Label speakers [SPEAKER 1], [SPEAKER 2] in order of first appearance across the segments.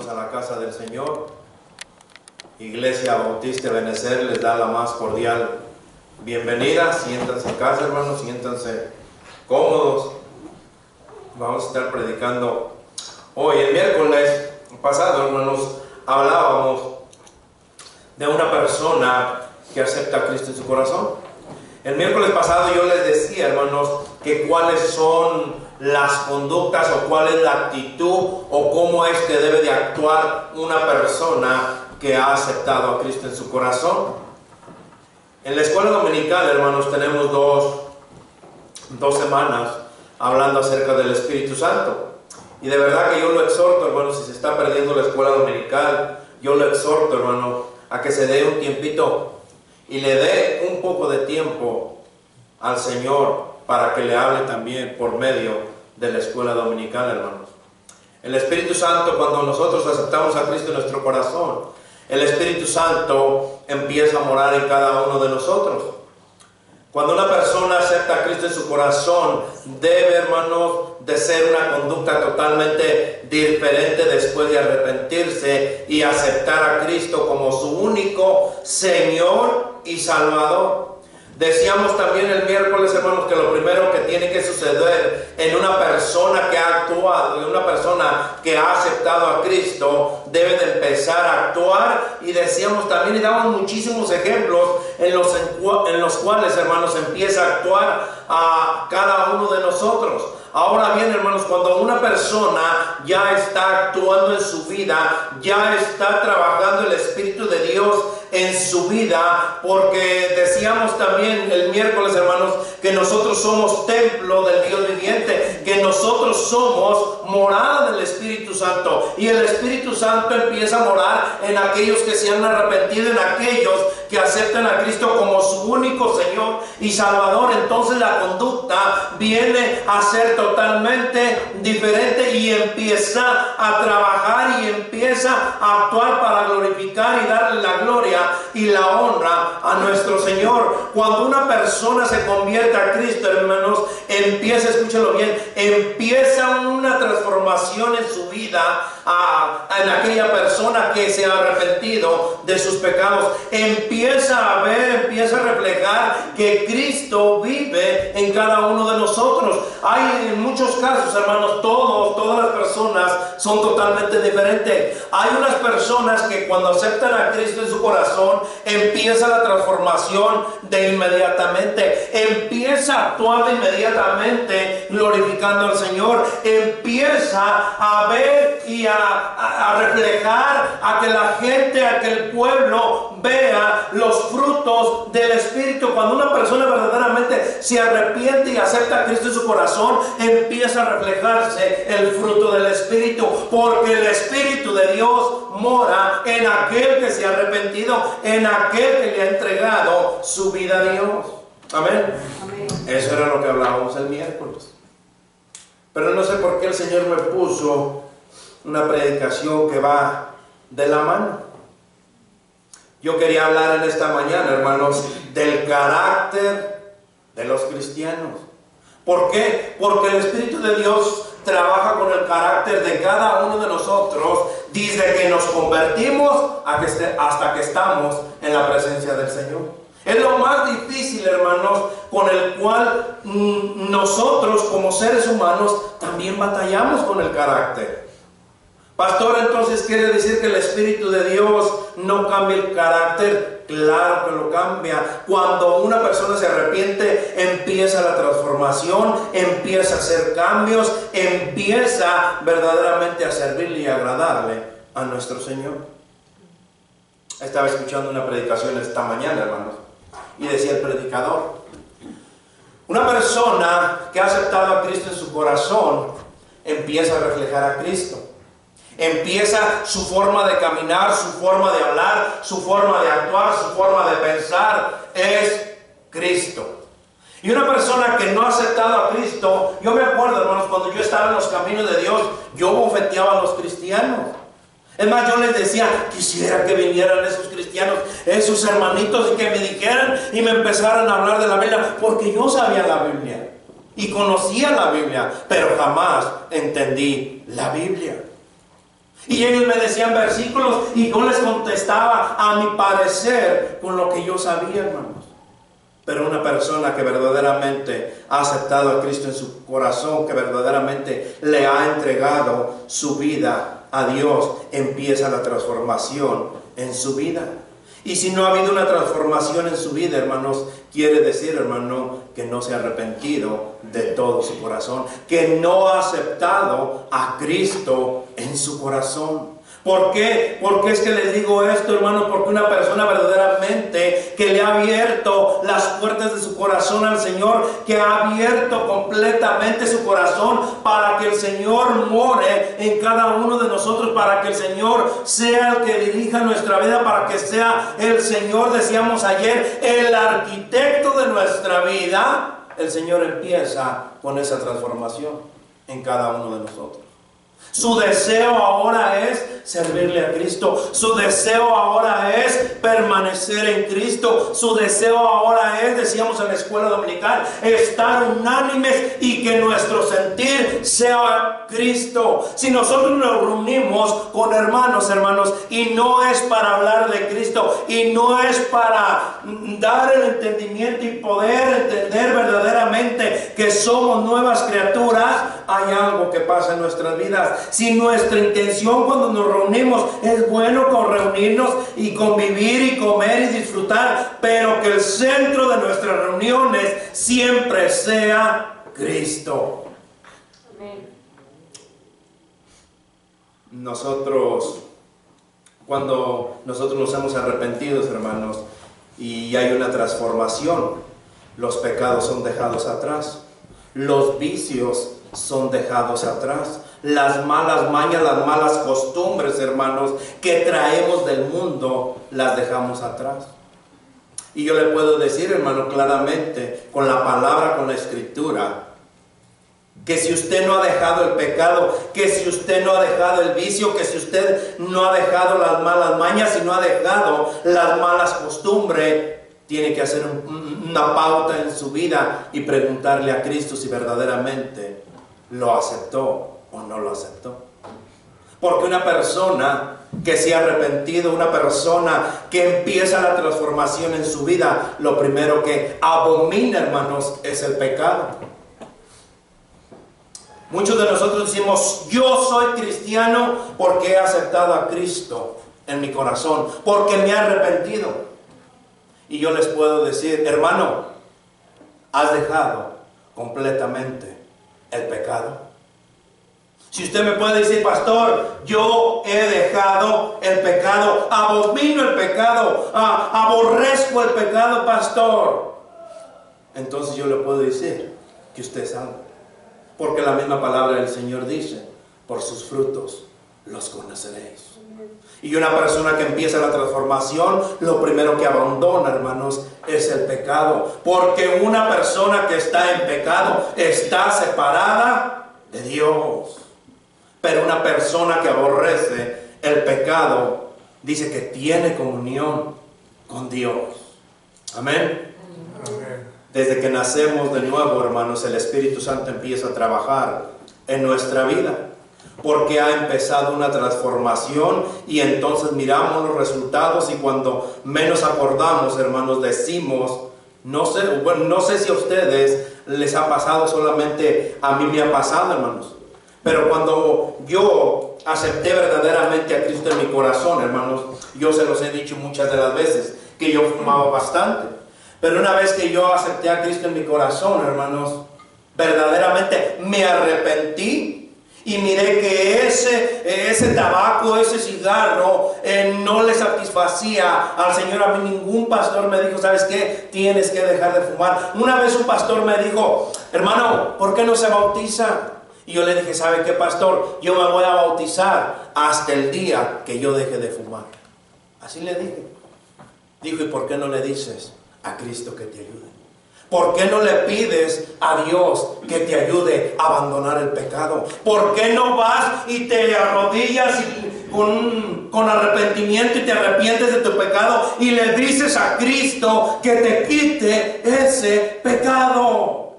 [SPEAKER 1] hermanos, a la casa del Señor. Iglesia Bautista Benecer les da la más cordial bienvenida. Siéntanse en casa, hermanos, siéntanse cómodos. Vamos a estar predicando hoy. El miércoles pasado, hermanos, hablábamos de una persona que acepta a Cristo en su corazón. El miércoles pasado yo les decía, hermanos, que cuáles son las conductas o cuál es la actitud o cómo es que debe de actuar una persona que ha aceptado a Cristo en su corazón. En la escuela dominical, hermanos, tenemos dos semanas hablando acerca del Espíritu Santo. Y de verdad que yo lo exhorto, hermanos, si se está perdiendo la escuela dominical, yo lo exhorto, hermano, a que se dé un tiempito y le dé un poco de tiempo al Señor para que le hable también por medio de la escuela dominical, hermanos. El Espíritu Santo, cuando nosotros aceptamos a Cristo en nuestro corazón, el Espíritu Santo empieza a morar en cada uno de nosotros. Cuando una persona acepta a Cristo en su corazón, debe, hermanos, de ser una conducta totalmente diferente después de arrepentirse y aceptar a Cristo como su único Señor y Salvador. Decíamos también el miércoles, hermanos, que lo primero que tiene que suceder en una persona que ha actuado, en una persona que ha aceptado a Cristo, debe de empezar a actuar. Y decíamos también, y damos muchísimos ejemplos en los cuales, hermanos, empieza a actuar a cada uno de nosotros. Ahora bien, hermanos, cuando una persona ya está actuando en su vida, ya está trabajando el Espíritu de Dios en su vida, porque decíamos también el miércoles, hermanos, que nosotros somos templo del Dios viviente, que nosotros somos morada del Espíritu Santo, y el Espíritu Santo empieza a morar en aquellos que se han arrepentido, en aquellos que aceptan a Cristo como su único Señor y Salvador. Entonces la conducta viene a ser totalmente diferente y empieza a trabajar y empieza a actuar para glorificar y darle la gloria y la honra a nuestro Señor. Cuando una persona se convierte a Cristo, hermanos, empieza, escúchenlo bien, empieza una transformación en su vida, en aquella persona que se ha arrepentido de sus pecados. Empieza a ver, empieza a reflejar que Cristo vive en cada uno de nosotros. Hay en muchos casos, hermanos, todas las personas son totalmente diferentes. Hay unas personas que cuando aceptan a Cristo en su corazón, empieza la transformación de inmediatamente, empieza a actuar de inmediatamente glorificando al Señor, empieza a ver y a reflejar, a que la gente, a que el pueblo vea los frutos del Espíritu. Cuando una persona verdaderamente se arrepiente y acepta a Cristo en su corazón, empieza a reflejarse el fruto del Espíritu, porque el Espíritu de Dios mora en aquel que se ha arrepentido, en aquel que le ha entregado su vida a Dios. Amén. Amén. Eso era lo que hablábamos el miércoles. Pero no sé por qué el Señor me puso una predicación que va de la mano. Yo quería hablar en esta mañana, hermanos, del carácter de los cristianos. ¿Por qué? Porque el Espíritu de Dios trabaja con el carácter de cada uno de nosotros desde que nos convertimos hasta que estamos en la presencia del Señor. Es lo más difícil, hermanos, con el cual nosotros como seres humanos también batallamos con el carácter. Pastor, entonces quiere decir que el Espíritu de Dios no cambia el carácter. Claro que lo cambia. Cuando una persona se arrepiente, empieza la transformación, empieza a hacer cambios, empieza verdaderamente a servirle y agradarle a nuestro Señor. Estaba escuchando una predicación esta mañana, hermanos, y decía el predicador: una persona que ha aceptado a Cristo en su corazón empieza a reflejar a Cristo. Empieza su forma de caminar, su forma de hablar, su forma de actuar, su forma de pensar es Cristo. Y una persona que no ha aceptado a Cristo, yo me acuerdo, hermanos, cuando yo estaba en los caminos de Dios, yo bofeteaba a los cristianos. Es más, yo les decía, quisiera que vinieran esos cristianos, esos hermanitos, y que me dijeran y me empezaran a hablar de la Biblia, porque yo sabía la Biblia y conocía la Biblia, pero jamás entendí la Biblia.
[SPEAKER 2] Y ellos me decían versículos y yo les contestaba a mi parecer con lo que yo sabía, hermanos. Pero una persona que verdaderamente ha aceptado a Cristo en su corazón, que verdaderamente le ha entregado su vida a Dios, empieza la transformación en su vida. Y si no ha habido una transformación en su vida, hermanos, quiere decir, hermano, que no se ha arrepentido de todo su corazón, que no ha aceptado a Cristo en su corazón. ¿Por qué? Porque es que les digo esto, hermano, porque una persona verdaderamente que le ha abierto las puertas de su corazón al Señor, que ha abierto completamente su corazón para que el Señor more en cada uno de nosotros, para que el Señor sea el que dirija nuestra vida, para que sea el Señor, decíamos ayer, el arquitecto de nuestra vida. El Señor empieza con esa transformación en cada uno de nosotros. Su deseo ahora es servirle a Cristo. Su deseo ahora es permanecer en Cristo. Su deseo ahora es, decíamos en la escuela dominical, estar unánimes y que nuestro sentir sea Cristo. Si nosotros nos reunimos con hermanos, y no es para hablar de Cristo, y no es para dar el entendimiento y poder entender verdaderamente que somos nuevas criaturas, hay algo que pasa en nuestras vidas. Si nuestra intención cuando nos reunimos es bueno con reunirnos y convivir y comer y disfrutar, pero que el centro de nuestras reuniones siempre sea Cristo.
[SPEAKER 3] Amén.
[SPEAKER 1] Cuando nosotros nos hemos arrepentido, hermanos, y hay una transformación, los pecados son dejados atrás, los vicios son dejados atrás, las malas mañas, las malas costumbres, hermanos, que traemos del mundo, las dejamos atrás. Y yo le puedo decir, hermano, claramente, con la palabra, con la escritura, que si usted no ha dejado el pecado, que si usted no ha dejado el vicio, que si usted no ha dejado las malas mañas y no ha dejado las malas costumbres, tiene que hacer una pauta en su vida y preguntarle a Cristo si verdaderamente lo aceptó o no lo aceptó. Porque una persona que se ha arrepentido, una persona que empieza la transformación en su vida, lo primero que abomina, hermanos, es el pecado. Muchos de nosotros decimos, yo soy cristiano porque he aceptado a Cristo en mi corazón, porque me he arrepentido. Y yo les puedo decir, hermano, has dejado completamente el pecado. Si usted me puede decir, pastor, yo he dejado el pecado, abomino el pecado, aborrezco el pecado, pastor, entonces yo le puedo decir que usted es salvo. Porque la misma palabra del Señor dice, por sus frutos los conoceréis. Y una persona que empieza la transformación, lo primero que abandona, hermanos, es el pecado. Porque una persona que está en pecado está separada de Dios. Pero una persona que aborrece el pecado, dice que tiene comunión con Dios. Amén. Amén. Desde que nacemos de nuevo, hermanos, el Espíritu Santo empieza a trabajar en nuestra vida. Porque ha empezado una transformación y entonces miramos los resultados y cuando menos acordamos, hermanos, decimos, no sé si a ustedes les ha pasado, solamente a mí me ha pasado, hermanos. Pero cuando yo acepté verdaderamente a Cristo en mi corazón, hermanos, yo se los he dicho muchas de las veces que yo fumaba bastante. Pero una vez que yo acepté a Cristo en mi corazón, hermanos, verdaderamente me arrepentí. Y miré que ese tabaco, ese cigarro, no le satisfacía al Señor. A mí ningún pastor me dijo, ¿sabes qué? Tienes que dejar de fumar. Una vez un pastor me dijo, hermano, ¿por qué no se bautiza? Y yo le dije, ¿sabe qué, pastor? Yo me voy a bautizar hasta el día que yo deje de fumar. Así le dije. Dijo, ¿y por qué no le dices a Cristo que te ayude? ¿Por qué no le pides a Dios que te ayude a abandonar el pecado? ¿Por qué no vas y te arrodillas con arrepentimiento y te arrepientes de tu pecado y le dices a Cristo que te quite ese pecado?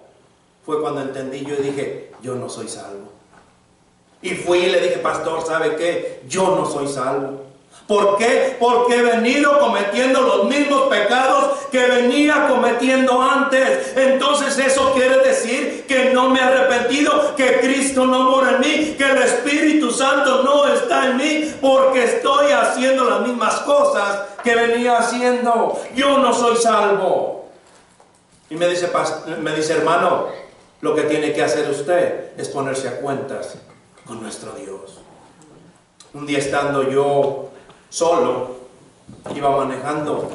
[SPEAKER 1] Fue cuando entendí, yo dije, yo no soy salvo.
[SPEAKER 2] Y fui y le dije, pastor, ¿sabe qué? Yo no soy salvo. ¿Por qué? Porque he venido cometiendo los mismos pecados que venía cometiendo antes. Entonces eso quiere decir que no me he arrepentido, que Cristo no mora en mí, que el Espíritu Santo no está en mí, porque estoy haciendo las mismas cosas que venía haciendo. Yo no soy salvo. Y me dice, hermano, lo que tiene que hacer usted es ponerse a cuentas con nuestro Dios. Un día estando yo solo, iba manejando,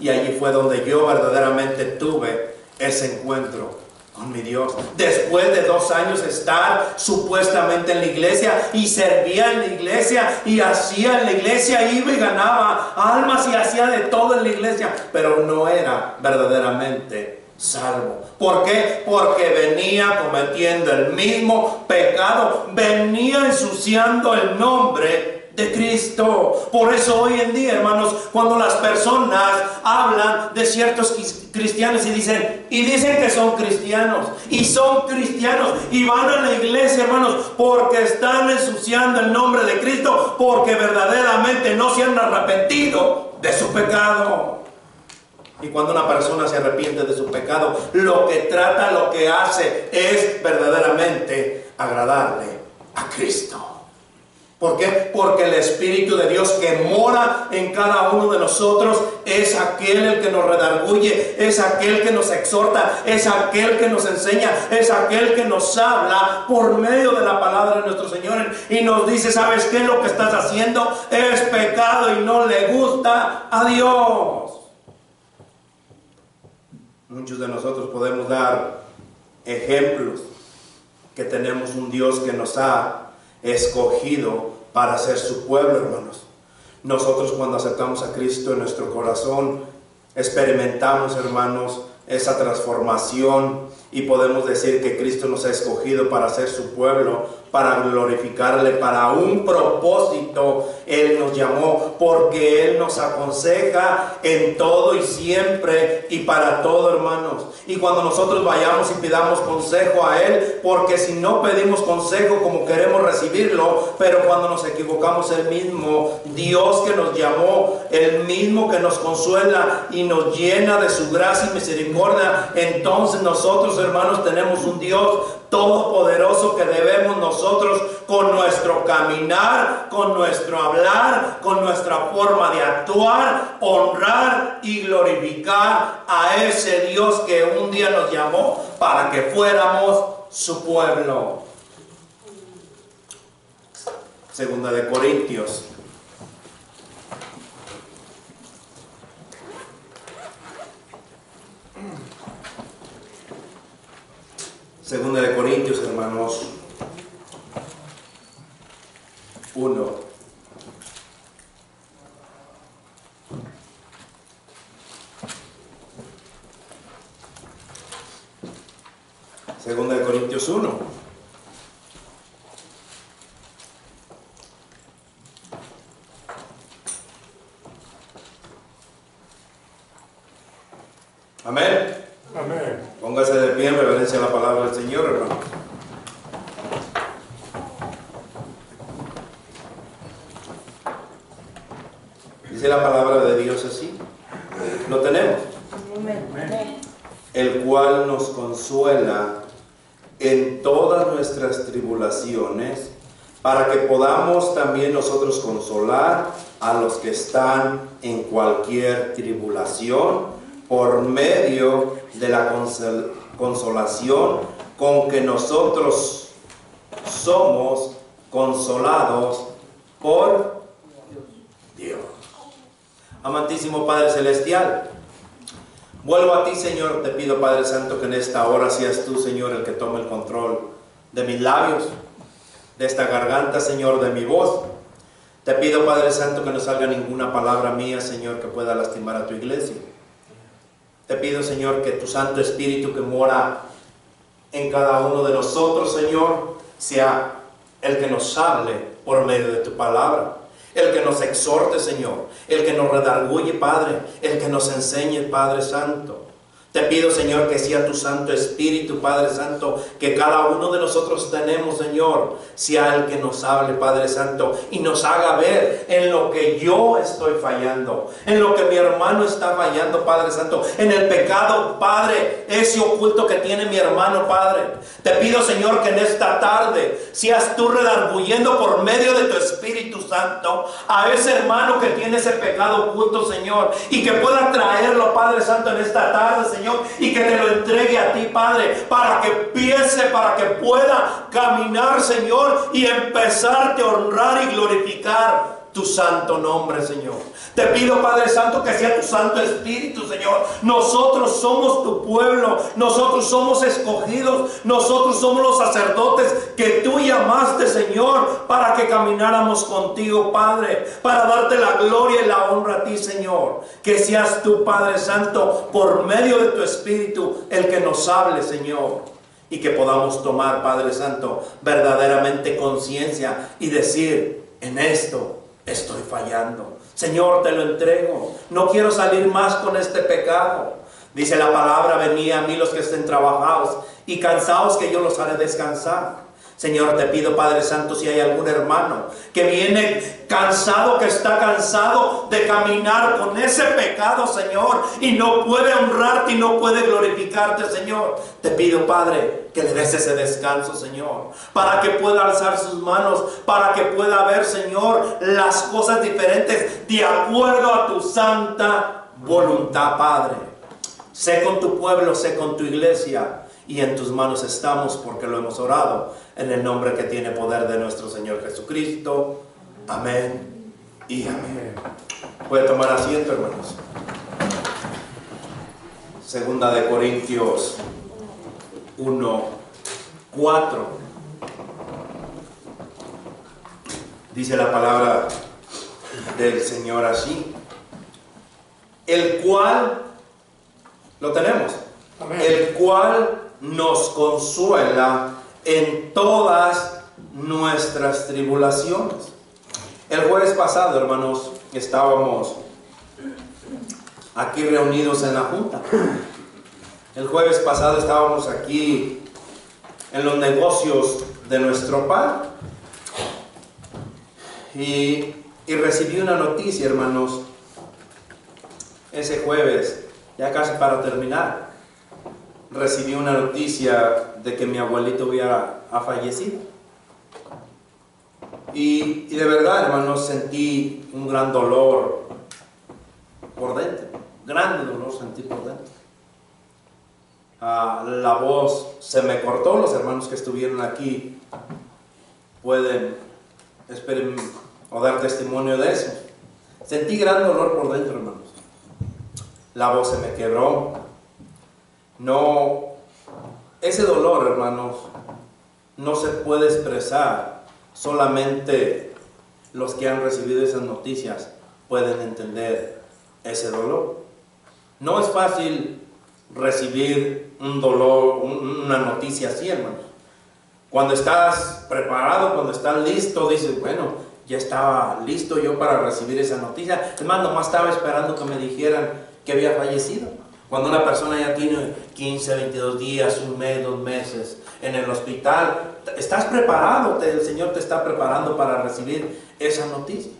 [SPEAKER 2] y allí fue donde yo verdaderamente tuve ese encuentro con mi Dios. Después de 2 años estar supuestamente en la iglesia, y servía en la iglesia, y hacía en la iglesia, iba y ganaba almas y hacía de todo en la iglesia, pero no era verdaderamente salvo. ¿Por qué? Porque venía cometiendo el mismo pecado, venía ensuciando el nombre de Cristo. Por eso hoy en día, hermanos, cuando las personas hablan de ciertos cristianos y dicen que son cristianos, y son cristianos, y van a la iglesia, hermanos, porque están ensuciando el nombre de Cristo, porque verdaderamente no se han arrepentido de su pecado. Y cuando una persona se arrepiente de su pecado, lo que trata, lo que hace es verdaderamente agradarle a Cristo. ¿Por qué? Porque el Espíritu de Dios que mora en cada uno de nosotros es aquel el que nos redarguye, es aquel que nos exhorta, es aquel que nos enseña, es aquel que nos habla por medio de la palabra de nuestro Señor y nos dice, ¿sabes qué? Lo que estás haciendo es pecado y no le gusta a Dios. Muchos de nosotros podemos dar ejemplos que tenemos un Dios que nos ha escogido para ser su pueblo, hermanos. Nosotros cuando aceptamos a Cristo en nuestro corazón, experimentamos, hermanos, esa transformación y podemos decir que Cristo nos ha escogido para ser su pueblo, para glorificarle, para un propósito. Él nos llamó porque Él nos aconseja en todo y siempre y para todo, hermanos. Y cuando nosotros vayamos y pidamos consejo a Él, porque si no pedimos consejo como queremos recibirlo, pero cuando nos equivocamos, el mismo Dios que nos llamó, el mismo que nos consuela y nos llena de su gracia y misericordia, entonces nosotros, hermanos, tenemos un Dios todopoderoso que debemos nosotros, con nuestro caminar, con nuestro hablar, con nuestra forma de actuar, honrar y glorificar a ese Dios que un día nos llamó para que fuéramos su pueblo. Segunda de Corintios. Segunda de Corintios, hermanos, 1. Segunda de Corintios 1. Amén.
[SPEAKER 3] Amén.
[SPEAKER 2] Póngase de pie en reverencia a la palabra del Señor, hermano. Dice la palabra de Dios así. Lo tenemos.
[SPEAKER 3] Amén.
[SPEAKER 2] El cual nos consuela en todas nuestras tribulaciones, para que podamos también nosotros consolar a los que están en cualquier tribulación, por medio de la consolación con que nosotros somos consolados por Dios. Amantísimo Padre Celestial, vuelvo a ti, Señor. Te pido, Padre Santo, que en esta hora seas tú, Señor, el que tome el control de mis labios, de esta garganta, Señor, de mi voz. Te pido, Padre Santo, que no salga ninguna palabra mía, Señor, que pueda lastimar a tu iglesia. Te pido, Señor, que tu Santo Espíritu que mora en cada uno de nosotros, Señor, sea el que nos hable por medio de tu palabra, el que nos exhorte, Señor, el que nos redarguye, Padre, el que nos enseñe, Padre Santo. Te pido, Señor, que sea tu Santo Espíritu, Padre Santo, que cada uno de nosotros tenemos, Señor, sea el que nos hable, Padre Santo, y nos haga ver en lo que yo estoy fallando, en lo que mi hermano está fallando, Padre Santo, en el pecado, Padre, ese oculto que tiene mi hermano, Padre. Te pido, Señor, que en esta tarde seas tú redarguyendo por medio de tu Espíritu Santo a ese hermano que tiene ese pecado oculto, Señor, y que pueda traerlo, Padre Santo, en esta tarde, Señor, y que te lo entregue a ti, Padre, para que empiece, para que pueda caminar, Señor, y empezarte a honrar y glorificar tu santo nombre, Señor. Te pido, Padre Santo, que sea tu Santo Espíritu, Señor. Nosotros somos tu pueblo, nosotros somos escogidos, nosotros somos los sacerdotes que tú llamaste, Señor, para que camináramos contigo, Padre, para darte la gloria y la honra a ti, Señor. Que seas tú, Padre Santo, por medio de tu Espíritu, el que nos hable, Señor, y que podamos tomar, Padre Santo, verdaderamente conciencia y decir: en esto estoy fallando. Señor, te lo entrego. No quiero salir más con este pecado. Dice la palabra: venid a mí los que estén trabajados y cansados, que yo los haré descansar. Señor, te pido, Padre Santo, si hay algún hermano que viene cansado, que está cansado de caminar con ese pecado, Señor, y no puede honrarte y no puede glorificarte, Señor, te pido, Padre, que le des ese descanso, Señor, para que pueda alzar sus manos, para que pueda ver, Señor, las cosas diferentes de acuerdo a tu santa voluntad, Padre. Sé con tu pueblo, sé con tu iglesia, y en tus manos estamos, porque lo hemos orado en el nombre que tiene poder de nuestro Señor Jesucristo. Amén y amén. Puede tomar asiento, hermanos. Segunda de Corintios 1:4. Dice la palabra del Señor así: el cual, lo tenemos, amén, el cual nos consuela en todas nuestras tribulaciones. El jueves pasado, hermanos, estábamos aquí reunidos en la junta. El jueves pasado estábamos aquí en los negocios de nuestro Padre. Y recibí una noticia, hermanos, ese jueves, ya casi para terminar. Recibí una noticia de que mi abuelito ha fallecido. Y de verdad, hermanos, sentí un gran dolor por dentro. Grande dolor sentí por dentro. La voz se me cortó. Los hermanos que estuvieron aquí pueden o dar testimonio de eso. Sentí gran dolor por dentro, hermanos. La voz se me quebró. No, ese dolor, hermanos, no se puede expresar. Solamente los que han recibido esas noticias pueden entender ese dolor. No es fácil recibir un dolor, una noticia así, hermanos. Cuando estás preparado, cuando estás listo, dices: bueno, ya estaba listo yo para recibir esa noticia. Es más, nomás estaba esperando que me dijeran que había fallecido. Cuando una persona ya tiene 15, 22 días, un mes, 2 meses en el hospital, estás preparado, el Señor te está preparando para recibir esa noticia.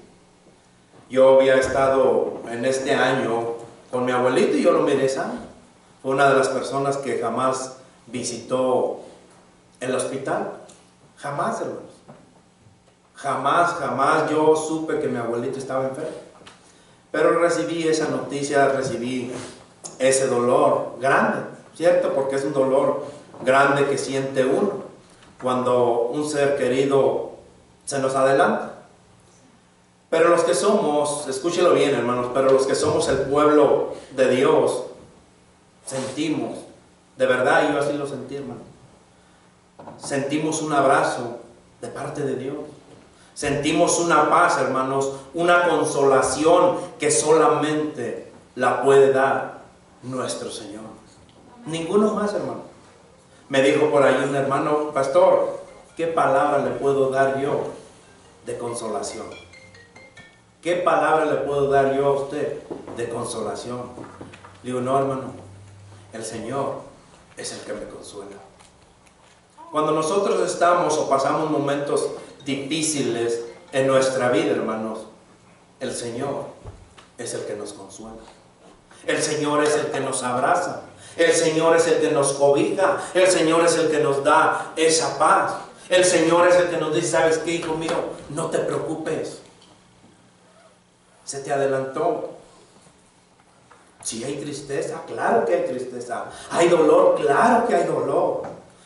[SPEAKER 2] Yo había estado en este año con mi abuelito y yo lo miré sano. Fue una de las personas que jamás visitó el hospital. Jamás, hermanos. Jamás yo supe que mi abuelito estaba enfermo. Pero recibí esa noticia, recibí ese dolor grande, ¿cierto? Porque es un dolor grande que siente uno cuando un ser querido se nos adelanta. Pero los que somos, escúchelo bien, hermanos, pero los que somos el pueblo de Dios, sentimos, de verdad, yo así lo sentí, hermano, sentimos un abrazo de parte de Dios. Sentimos una paz, hermanos, una consolación que solamente la puede dar nuestro Señor. Ninguno más, hermano. Me dijo por ahí un hermano: pastor, ¿qué palabra le puedo dar yo de consolación? ¿Qué palabra le puedo dar yo a usted de consolación? Le digo: no, hermano, el Señor es el que me consuela. Cuando nosotros estamos o pasamos momentos difíciles en nuestra vida, hermanos, el Señor es el que nos consuela. El Señor es el que nos abraza. El Señor es el que nos cobija. El Señor es el que nos da esa paz. El Señor es el que nos dice, ¿sabes qué, hijo mío? No te preocupes. Se te adelantó. Si hay tristeza, claro que hay tristeza. Hay dolor, claro que hay dolor.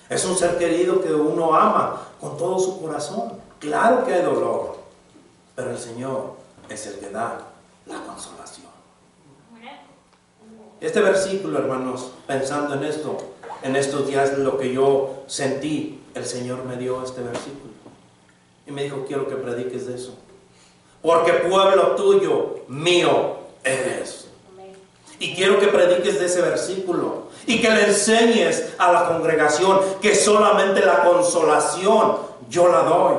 [SPEAKER 2] Es un ser querido que uno ama con todo su corazón. Claro que hay dolor. Pero el Señor es el que da la consolación. Este versículo, hermanos, pensando en esto, en estos días lo que yo sentí, el Señor me dio este versículo. Y me dijo, quiero que prediques de eso. Porque pueblo tuyo, mío eres. Y quiero que prediques de ese versículo. Y que le enseñes a la congregación que solamente la consolación yo la doy.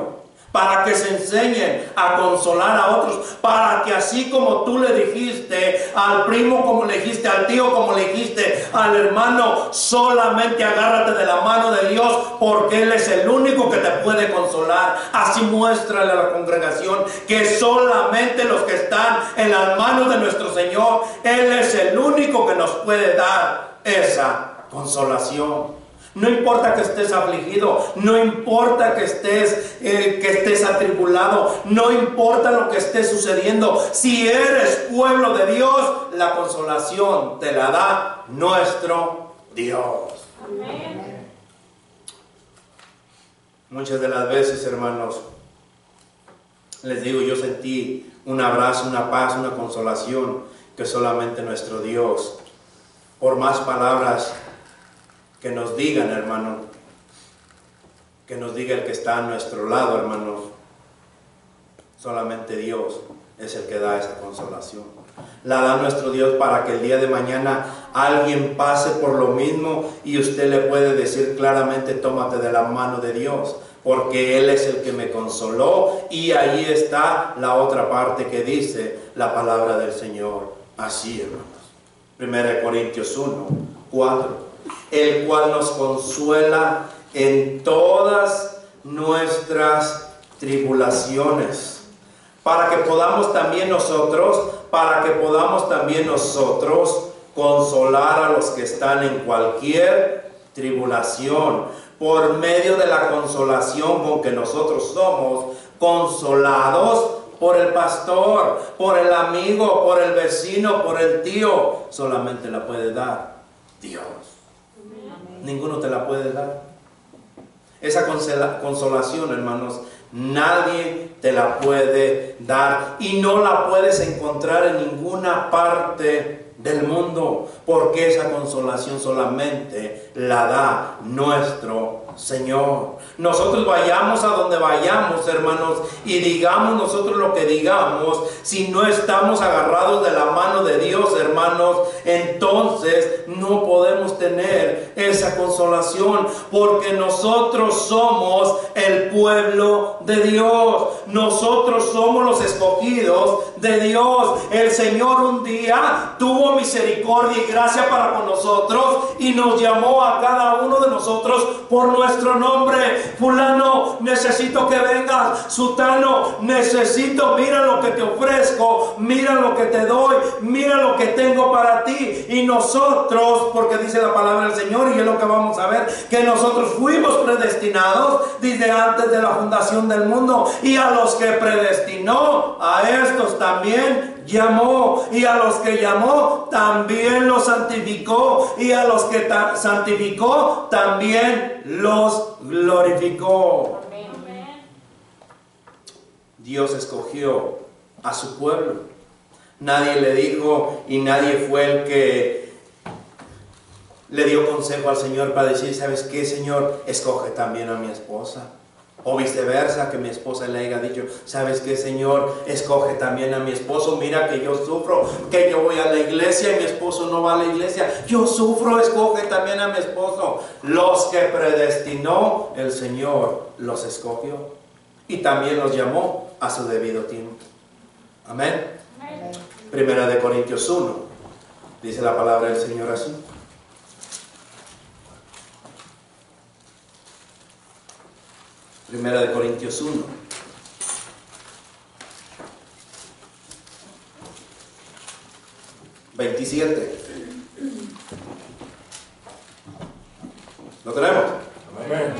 [SPEAKER 2] Para que se enseñen a consolar a otros. Para que así como tú le dijiste al primo, como le dijiste al tío, como le dijiste al hermano, solamente agárrate de la mano de Dios, porque Él es el único que te puede consolar. Así muéstrale a la congregación que solamente los que están en las manos de nuestro Señor, Él es el único que nos puede dar esa consolación. No importa que estés afligido, no importa que estés atribulado, no importa lo que esté sucediendo. Si eres pueblo de Dios, la consolación te la da nuestro Dios. Amén. Muchas de las veces, hermanos, les digo, yo sentí un abrazo, una paz, una consolación que solamente nuestro Dios, por más palabras que nos digan, hermano, que nos diga el que está a nuestro lado, hermanos, solamente Dios es el que da esa consolación. La da nuestro Dios para que el día de mañana alguien pase por lo mismo y usted le puede decir claramente, tómate de la mano de Dios, porque Él es el que me consoló. Y ahí está la otra parte que dice la palabra del Señor. Así, hermanos. 1 Corintios 1, 4. El cual nos consuela en todas nuestras tribulaciones, para que podamos también nosotros consolar a los que están en cualquier tribulación, por medio de la consolación con que nosotros somos consolados por el pastor, por el amigo, por el vecino, por el tío. Solamente la puede dar Dios. Ninguno te la puede dar. Esa consolación, hermanos, nadie te la puede dar y no la puedes encontrar en ninguna parte del mundo, porque esa consolación solamente la da nuestro Señor. Nosotros vayamos a donde vayamos, hermanos, y digamos nosotros lo que digamos, si no estamos agarrados de la mano de Dios, hermanos, entonces no podemos tener esa consolación, porque nosotros somos el pueblo de Dios. Nosotros somos los escogidos de Dios. El Señor un día tuvo misericordia y gracia para con nosotros y nos llamó a cada uno de nosotros por nuestro nombre. Fulano, necesito que vengas. Sutano, necesito, mira lo que te ofrezco, mira lo que te doy, mira lo que tengo para ti. Y nosotros, porque dice la palabra del Señor, y es lo que vamos a ver, que nosotros fuimos predestinados desde antes de la fundación del mundo, y a los que predestinó, a estos también llamó, y a los que llamó también los santificó, y a los que santificó también los glorificó. Dios escogió a su pueblo. Nadie le dijo y nadie fue el que le dio consejo al Señor para decir, ¿sabes qué, Señor? Escoge también a mi esposa. O viceversa, que mi esposa le haya dicho, ¿sabes qué, Señor? Escoge también a mi esposo. Mira que yo sufro, que yo voy a la iglesia y mi esposo no va a la iglesia. Yo sufro, escoge también a mi esposo. Los que predestinó el Señor los escogió y también los llamó a su debido tiempo. Amén. Amén. 1 Corintios 1 dice la palabra del Señor así. Primera de Corintios 1. (27). ¿Lo tenemos?
[SPEAKER 3] Amén.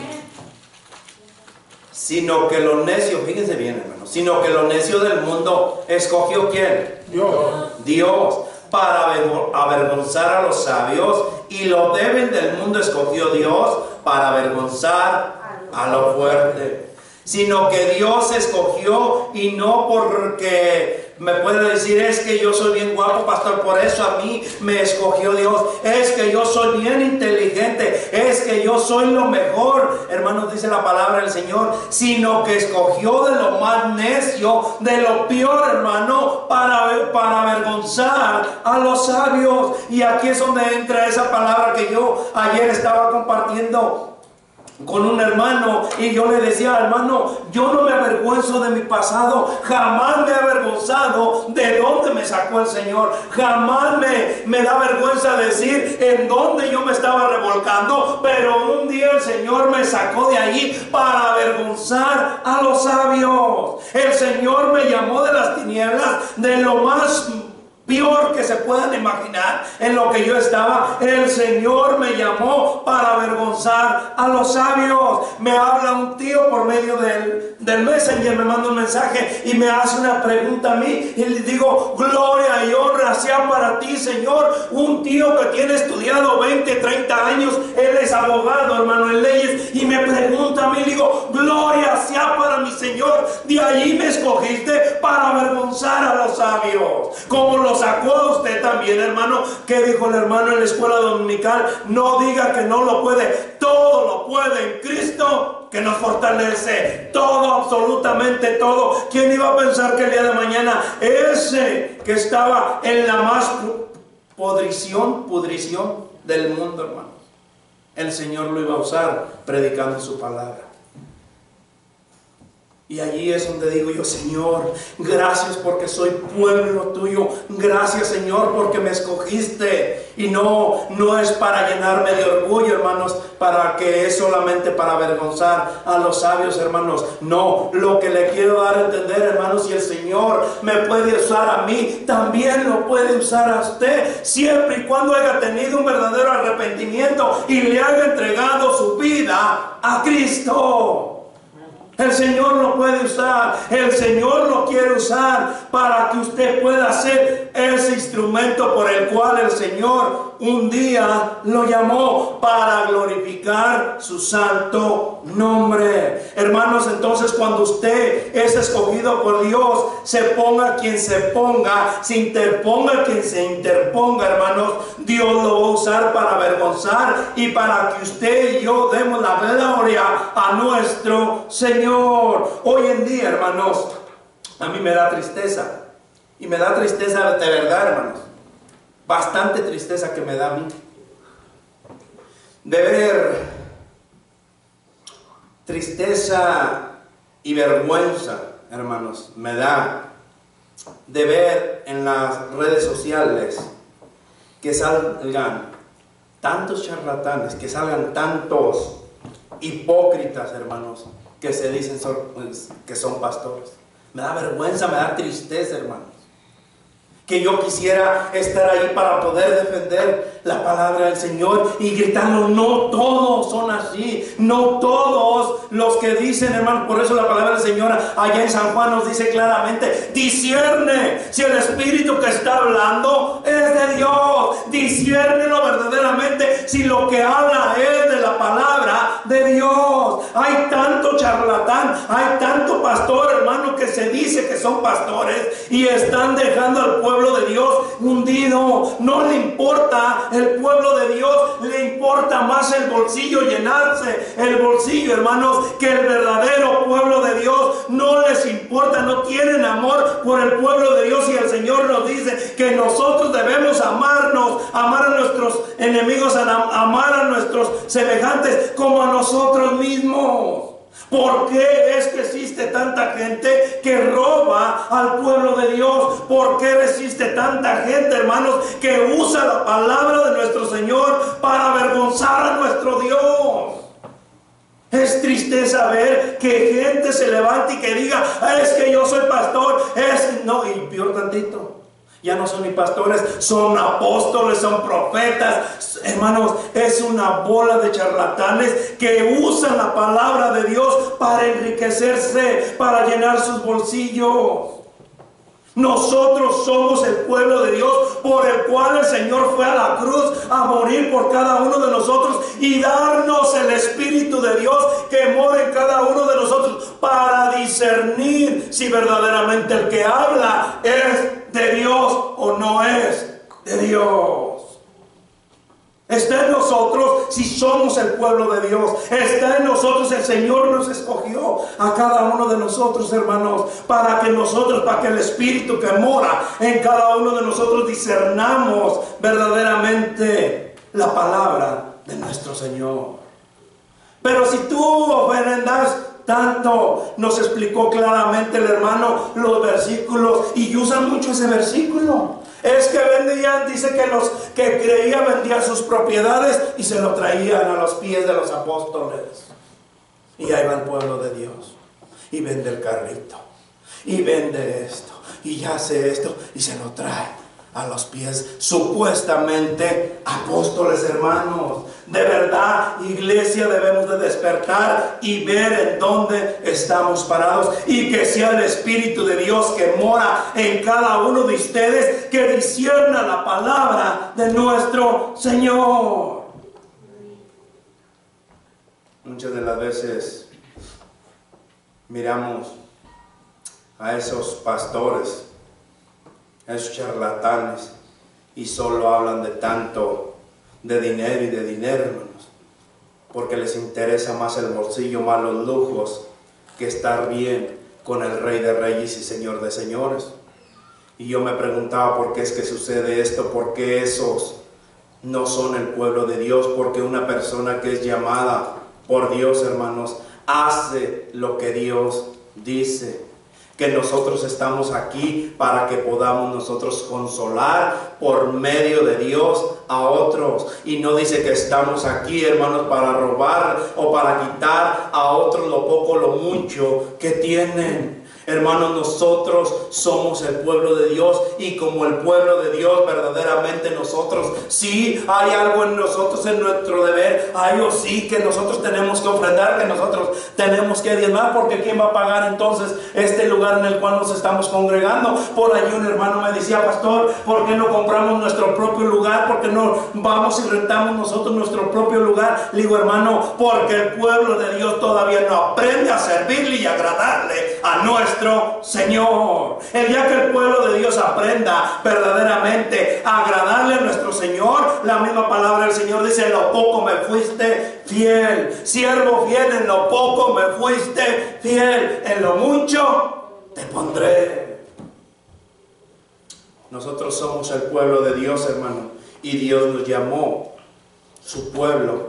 [SPEAKER 2] Sino que los necios, fíjense bien, hermanos, sino que los necios del mundo escogió ¿quién?
[SPEAKER 3] Dios.
[SPEAKER 2] Dios, para avergonzar a los sabios, y lo débil del mundo escogió Dios para avergonzar a lo fuerte. Sino que Dios escogió, y no porque me puede decir es que yo soy bien guapo, pastor, por eso a mí me escogió Dios, es que yo soy bien inteligente, es que yo soy lo mejor, hermanos, dice la palabra del Señor, sino que escogió de lo más necio, de lo peor, hermano, para avergonzar a los sabios. Y aquí es donde entra esa palabra que yo ayer estaba compartiendo con un hermano, y yo le decía: hermano, yo no me avergüenzo de mi pasado, jamás me he avergonzado de dónde me sacó el Señor, jamás me da vergüenza decir en dónde yo me estaba revolcando, pero un día el Señor me sacó de allí para avergonzar a los sabios. El Señor me llamó de las tinieblas, de lo más peor que se puedan imaginar en lo que yo estaba. El Señor me llamó para avergonzar a los sabios. Me habla un tío por medio del Messenger, me manda un mensaje y me hace una pregunta a mí, y le digo: gloria y honra sea para ti, Señor. Un tío que tiene estudiado 20, 30 años, él es abogado, hermano, en leyes, y me pregunta a mí, le digo: gloria sea para mi Señor, de allí me escogiste para avergonzar a los sabios. Como los sacó a usted también, hermano. ¿Qué dijo el hermano en la escuela dominical? No diga que no lo puede, todo lo puede en Cristo que nos fortalece. Todo, absolutamente todo. ¿Quién iba a pensar que el día de mañana ese que estaba en la más pudrición del mundo, hermano, el Señor lo iba a usar predicando su palabra? Y allí es donde digo yo: Señor, gracias porque soy pueblo tuyo. Gracias, Señor, porque me escogiste. Y no es para llenarme de orgullo, hermanos, para que es solamente para avergonzar a los sabios, hermanos. No, lo que le quiero dar a entender, hermanos, si el Señor me puede usar a mí, también lo puede usar a usted, siempre y cuando haya tenido un verdadero arrepentimiento y le haya entregado su vida a Cristo. El Señor lo puede usar, el Señor lo quiere usar para que usted pueda ser ese instrumento por el cual el Señor un día lo llamó, para glorificar su santo nombre. Hermanos, entonces cuando usted es escogido por Dios, se ponga quien se ponga, se interponga quien se interponga, hermanos, Dios lo va a usar para avergonzar y para que usted y yo demos la gloria a nuestro Señor. Hoy en día, hermanos, a mí me da tristeza, y me da tristeza de verdad, hermanos, bastante tristeza que me da a mí, de ver tristeza y vergüenza, hermanos, me da de ver en las redes sociales que salgan tantos charlatanes, que salgan tantos hipócritas, hermanos, que se dicen que son pastores. Me da vergüenza, me da tristeza, hermanos, que yo quisiera estar ahí para poder defender la palabra del Señor y gritarlo. No todos son así, no todos los que dicen, hermano. Por eso la palabra del Señor allá en San Juan nos dice claramente: discierne si el espíritu que está hablando es de Dios, disciérnelo verdaderamente si lo que habla es de la palabra de Dios. Hay tanto charlatán, hay tanto pastor, hermano, que se dice que son pastores y están dejando al pueblo de Dios hundido. No le importa el pueblo de Dios, le importa más el bolsillo, llenarse el bolsillo, hermanos, que el verdadero pueblo de Dios. No les importa, no tienen amor por el pueblo de Dios. Y el Señor nos dice que nosotros debemos amarnos, amar a nuestros enemigos, amar a nuestros semejantes como a nosotros mismos. ¿Por qué es que existe tanta gente que roba al pueblo de Dios? ¿Por qué existe tanta gente, hermanos, que usa la palabra de nuestro Señor para avergonzar a nuestro Dios? Es tristeza ver que gente se levante y que diga, es que yo soy pastor, no, y peor tantito, ya no son ni pastores, son apóstoles, son profetas. Hermanos, es una bola de charlatanes que usan la palabra de Dios para enriquecerse, para llenar sus bolsillos. Nosotros somos el pueblo de Dios por el cual el Señor fue a la cruz a morir por cada uno de nosotros y darnos el Espíritu de Dios que mora en cada uno de nosotros para discernir si verdaderamente el que habla es de Dios o no es de Dios. Está en nosotros si somos el pueblo de Dios. Está en nosotros, el Señor nos escogió a cada uno de nosotros, hermanos, para que el Espíritu que mora en cada uno de nosotros discernamos verdaderamente la palabra de nuestro Señor. Pero si tú ofrendas tanto, nos explicó claramente el hermano los versículos, y usan mucho ese versículo. Es que vendían, dice que los que creían vendían sus propiedades y se lo traían a los pies de los apóstoles. Y ahí va el pueblo de Dios y vende el carrito y vende esto y hace esto y se lo trae a los pies, supuestamente apóstoles, hermanos. De verdad, iglesia, debemos de despertar y ver en dónde estamos parados, y que sea el Espíritu de Dios que mora en cada uno de ustedes, que discierna la palabra de nuestro Señor. Muchas de las veces miramos a esos pastores, a esos charlatanes, y solo hablan de tanto de dinero y de dinero, hermanos, porque les interesa más el bolsillo, más los lujos, que estar bien con el Rey de Reyes y Señor de Señores. Y yo me preguntaba por qué es que sucede esto, por qué esos no son el pueblo de Dios, porque una persona que es llamada por Dios, hermanos, hace lo que Dios dice. Que nosotros estamos aquí para que podamos nosotros consolar por medio de Dios a otros. Y no dice que estamos aquí, hermanos, para robar o para quitar a otros lo poco o lo mucho que tienen. Hermanos, nosotros somos el pueblo de Dios, y como el pueblo de Dios, verdaderamente nosotros, sí hay algo en nosotros, en nuestro deber, hay o sí que nosotros tenemos que ofrendar, que nosotros tenemos que diezmar, porque ¿quién va a pagar entonces este lugar en el cual nos estamos congregando? Por allí un hermano me decía, pastor, ¿por qué no compramos nuestro propio lugar? ¿Por qué no vamos y rentamos nosotros nuestro propio lugar? Le digo, hermano, porque el pueblo de Dios todavía no aprende a servirle y agradarle a nuestro Señor. El día que el pueblo de Dios aprenda verdaderamente a agradarle a nuestro Señor, la misma palabra del Señor dice, en lo poco me fuiste fiel, siervo fiel, en lo poco me fuiste fiel, en lo mucho te pondré. Nosotros somos el pueblo de Dios, hermano, y Dios nos llamó su pueblo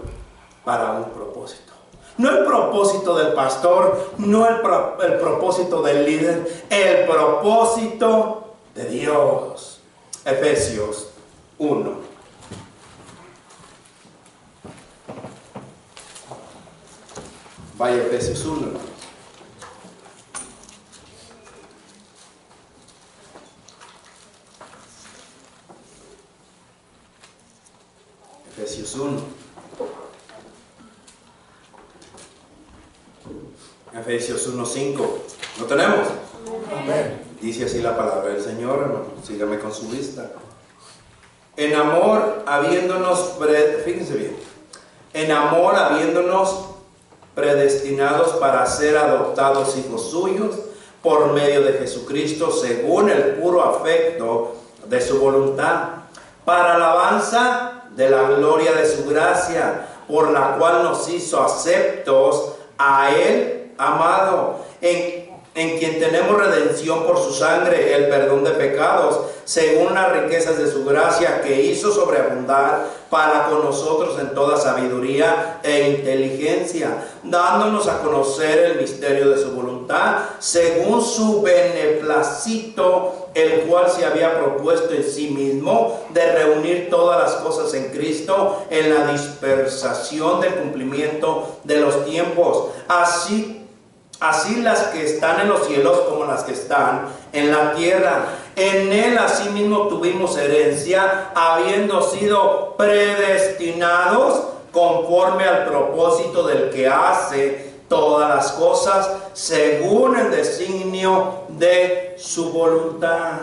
[SPEAKER 2] para un propósito. No el propósito del pastor, no el propósito del líder, el propósito de Dios. Efesios 1. Vaya, Efesios 1. Efesios 1. Efesios 1:5. ¿Lo tenemos?
[SPEAKER 3] Amén.
[SPEAKER 2] Dice así la palabra del Señor, hermano. Sígame con su vista. En amor, fíjense bien. En amor, habiéndonos predestinados para ser adoptados hijos suyos por medio de Jesucristo, según el puro afecto de su voluntad, para alabanza de la gloria de su gracia, por la cual nos hizo aceptos a Él, amado, en quien tenemos redención por su sangre, el perdón de pecados, según las riquezas de su gracia, que hizo sobreabundar para con nosotros en toda sabiduría e inteligencia, dándonos a conocer el misterio de su voluntad, voluntad, según su beneplácito, el cual se había propuesto en sí mismo de reunir todas las cosas en Cristo en la dispersación del cumplimiento de los tiempos. Así las que están en los cielos como las que están en la tierra. En él asimismo tuvimos herencia, habiendo sido predestinados conforme al propósito del que hace todas las cosas según el designio de su voluntad.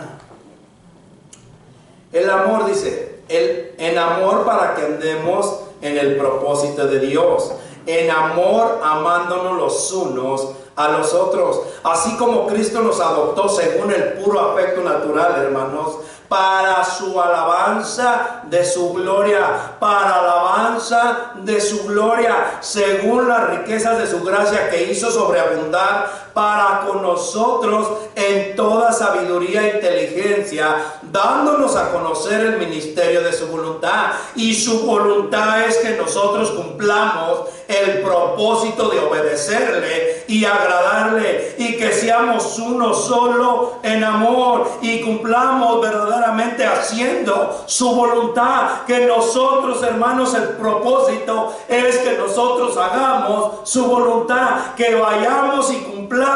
[SPEAKER 2] El amor, dice, en amor para que andemos en el propósito de Dios, en amor amándonos los unos a los otros, así como Cristo nos adoptó según el puro afecto natural, hermanos, para su alabanza de su gloria, para alabanza de su gloria, según las riquezas de su gracia que hizo sobreabundar para con nosotros en toda sabiduría e inteligencia, dándonos a conocer el ministerio de su voluntad. Y su voluntad es que nosotros cumplamos el propósito de obedecerle y agradarle, y que seamos uno solo en amor y cumplamos verdaderamente haciendo su voluntad. Que nosotros, hermanos, el propósito es que nosotros hagamos su voluntad, que vayamos y cumplamos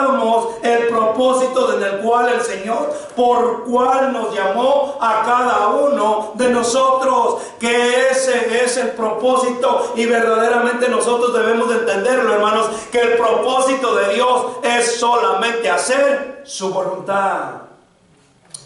[SPEAKER 2] el propósito en el cual el Señor, por cual nos llamó a cada uno de nosotros, que ese es el propósito. Y verdaderamente nosotros debemos de entenderlo, hermanos, que el propósito de Dios es solamente hacer su voluntad.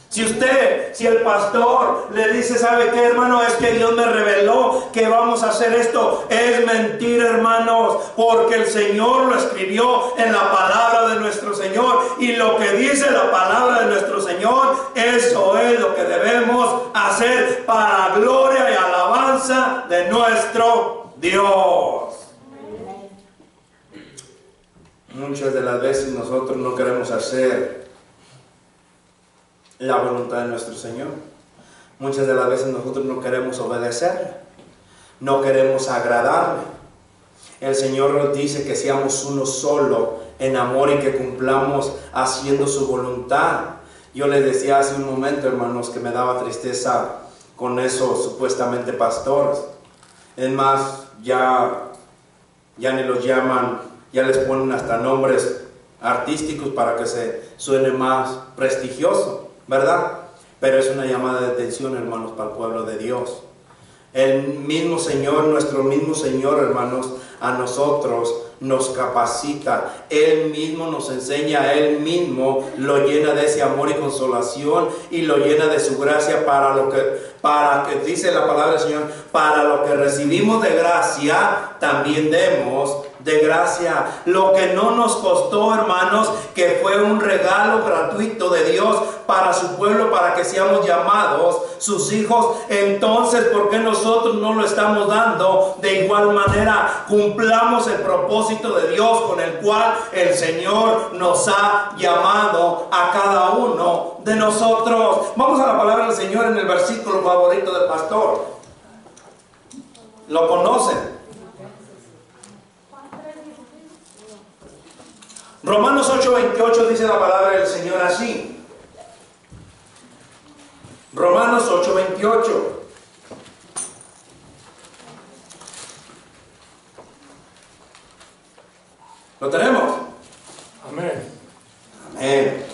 [SPEAKER 2] Si el pastor le dice, ¿sabe qué, hermano? Es que Dios me reveló que vamos a hacer esto. Es mentira, hermanos, porque el Señor lo escribió en la palabra de nuestro Señor. Y lo que dice la palabra de nuestro Señor, eso es lo que debemos hacer para gloria y alabanza de nuestro Dios. Muchas de las veces nosotros no queremos hacer la voluntad de nuestro Señor. Muchas de las veces nosotros no queremos obedecerle, no queremos agradarle. El Señor nos dice que seamos uno solo en amor y que cumplamos haciendo su voluntad. Yo les decía hace un momento, hermanos, que me daba tristeza con esos supuestamente pastores. Es más, ya ni los llaman, ya les ponen hasta nombres artísticos para que se suene más prestigioso, ¿verdad? Pero es una llamada de atención, hermanos, para el pueblo de Dios. El mismo Señor, nuestro mismo Señor, hermanos, a nosotros nos capacita. Él mismo nos enseña, Él mismo lo llena de ese amor y consolación y lo llena de su gracia para que dice la palabra del Señor, para lo que recibimos de gracia, también demos de gracia. Lo que no nos costó, hermanos, que fue un regalo gratuito de Dios para su pueblo, para que seamos llamados sus hijos. Entonces, ¿por qué nosotros no lo estamos dando de igual manera? Cumplamos el propósito de Dios con el cual el Señor nos ha llamado a cada uno de nosotros. Vamos a la palabra del Señor en el versículo favorito del pastor. ¿Lo conocen? Romanos 8:28 dice la palabra del Señor así. Romanos 8:28. ¿Lo tenemos?
[SPEAKER 3] Amén.
[SPEAKER 2] Amén.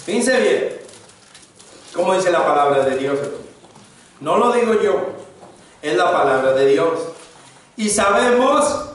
[SPEAKER 2] Fíjense bien cómo dice la palabra de Dios. No lo digo yo, es la palabra de Dios. Y sabemos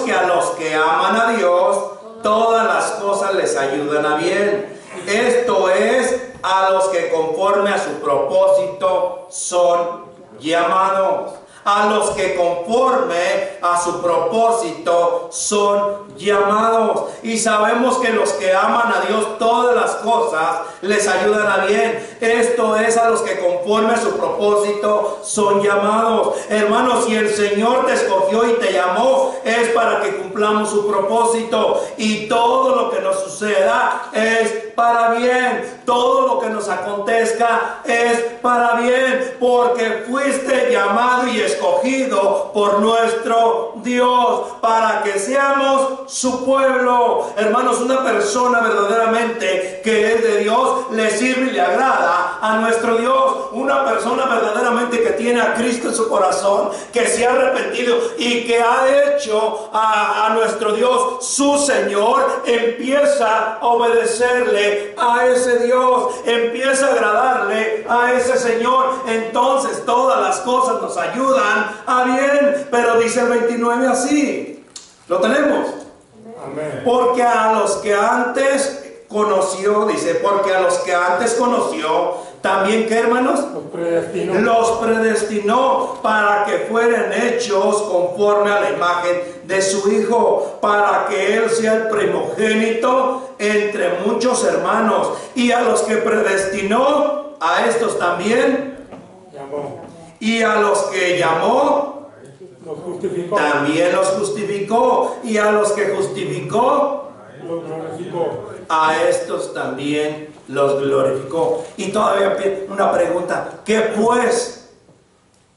[SPEAKER 2] que a los que aman a Dios, todas las cosas les ayudan a bien. Esto es, a los que conforme a su propósito son llamados. A los que conforme a su propósito son llamados. Y sabemos que los que aman a Dios, todas las cosas les ayudan a bien. Esto es, a los que conforme a su propósito son llamados. Hermanos, si el Señor te escogió y te llamó, es para que cumplamos su propósito. Y todo lo que nos suceda es para bien. Todo lo que nos acontezca es para bien, porque fuiste llamado y escogido por nuestro Dios, para que seamos su pueblo. Hermanos, una persona verdaderamente que es de Dios, le sirve y le agrada a nuestro Dios. Una persona verdaderamente que tiene a Cristo en su corazón, que se ha arrepentido y que ha hecho a nuestro Dios su Señor, empieza a obedecerle a ese Dios, empieza a agradarle a ese Señor. Entonces todas las cosas nos ayudan a bien. Pero dice el 29 así, lo tenemos.
[SPEAKER 3] Amén.
[SPEAKER 2] Porque a los que antes conoció, dice, porque a los que antes conoció, también, ¿qué, hermanos? Los predestinó para que fueran hechos conforme a la imagen de su Hijo, para que Él sea el primogénito entre muchos hermanos. Y a los que predestinó, a estos también
[SPEAKER 3] llamó.
[SPEAKER 2] Y a los que llamó,
[SPEAKER 3] Los justificó.
[SPEAKER 2] también los justificó. Y a los que justificó,
[SPEAKER 3] Los glorificó.
[SPEAKER 2] a estos también los glorificó. Y todavía una pregunta: ¿qué pues?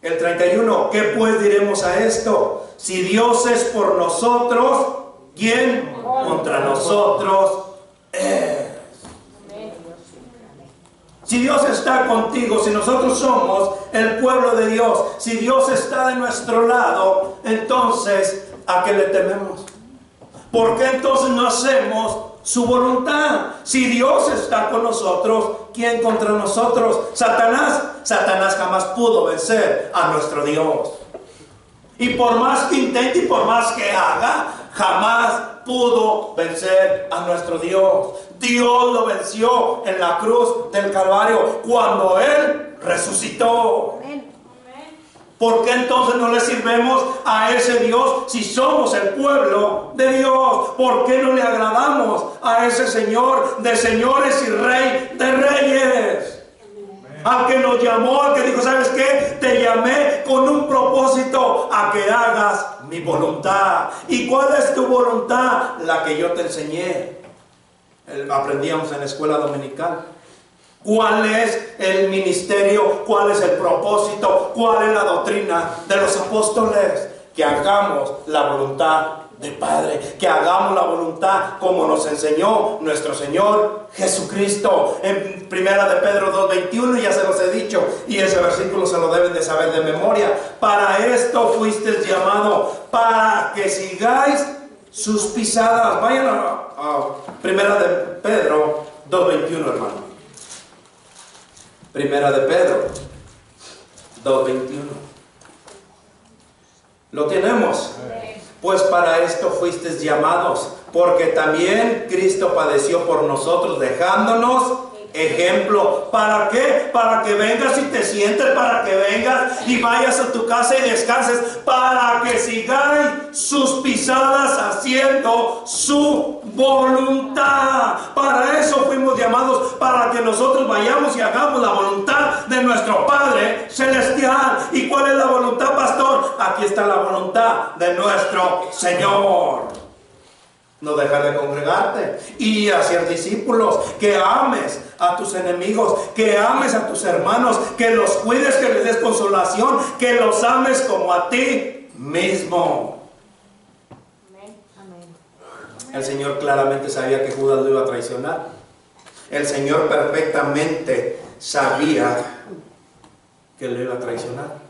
[SPEAKER 2] El 31, ¿qué pues diremos a esto? Si Dios es por nosotros, ¿quién contra nosotros es? Si Dios está contigo, si nosotros somos el pueblo de Dios, si Dios está de nuestro lado, entonces, ¿a qué le tememos? ¿Por qué entonces no hacemos su voluntad? Si Dios está con nosotros, ¿quién contra nosotros? ¿Satanás? Satanás jamás pudo vencer a nuestro Dios. Y por más que intente y por más que haga, jamás pudo vencer a nuestro Dios. Dios lo venció en la cruz del Calvario cuando Él resucitó. ¿Por qué entonces no le sirvemos a ese Dios si somos el pueblo de Dios? ¿Por qué no le agradamos a ese Señor de señores y Rey de reyes? Al que nos llamó, al que dijo, ¿sabes qué? Te llamé con un propósito, a que hagas mi voluntad. ¿Y cuál es tu voluntad? La que yo te enseñé. Aprendíamos en la escuela dominical. ¿Cuál es el ministerio? ¿Cuál es el propósito? ¿Cuál es la doctrina de los apóstoles? Que hagamos la voluntad del Padre, que hagamos la voluntad como nos enseñó nuestro Señor Jesucristo. En primera de Pedro 2:21 ya se los he dicho, y ese versículo se lo deben de saber de memoria. Para esto fuisteis llamados, para que sigáis sus pisadas. Vayan a primera de Pedro 2:21, hermano. Primera de Pedro 2:21. ¿Lo tenemos? Pues para esto fuisteis llamados, porque también Cristo padeció por nosotros, dejándonos ejemplo. ¿Para qué? Para que vengas y te sientes, para que vengas y vayas a tu casa y descanses, para que sigáis sus pisadas haciendo su voluntad. Para eso fuimos llamados, para que nosotros vayamos y hagamos la voluntad de nuestro Padre Celestial. ¿Y cuál es la voluntad, pastor? Aquí está la voluntad de nuestro Señor. No dejar de congregarte y hacer discípulos, que ames a tus enemigos, que ames a tus hermanos, que los cuides, que les des consolación, que los ames como a ti mismo. El Señor claramente sabía que Judas lo iba a traicionar. El Señor perfectamente sabía que lo iba a traicionar.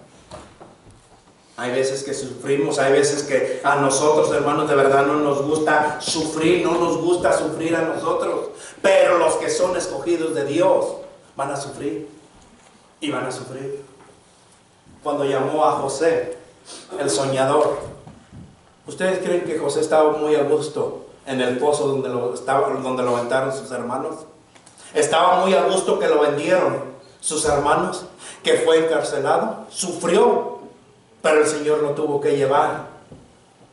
[SPEAKER 2] Hay veces que sufrimos, hay veces que a nosotros, hermanos, de verdad no nos gusta sufrir, no nos gusta sufrir a nosotros. Pero los que son escogidos de Dios van a sufrir y van a sufrir. Cuando llamó a José, el soñador, ¿ustedes creen que José estaba muy a gusto en el pozo donde lo aventaron sus hermanos? Estaba muy a gusto que lo vendieron sus hermanos, que fue encarcelado, sufrió. Pero el Señor lo tuvo que llevar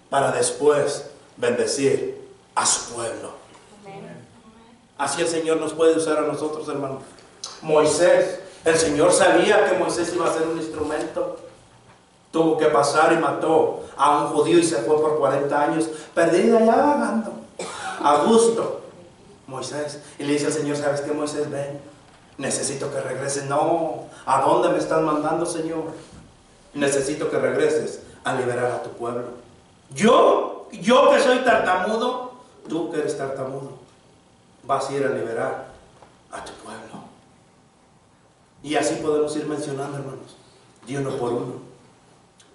[SPEAKER 2] para después bendecir a su pueblo. Así el Señor nos puede usar a nosotros, hermanos. Moisés, el Señor sabía que Moisés iba a ser un instrumento. Tuvo que pasar y mató a un judío y se fue por 40 años, perdido allá vagando, a gusto. Moisés, y le dice al Señor, ¿sabes qué, Moisés? Ven, Necesito que regreses. No, ¿a dónde me estás mandando, Señor? Necesito que regreses a liberar a tu pueblo. Yo que soy tartamudo, tú que eres tartamudo, vas a ir a liberar a tu pueblo. Y así podemos ir mencionando, hermanos, de uno por uno.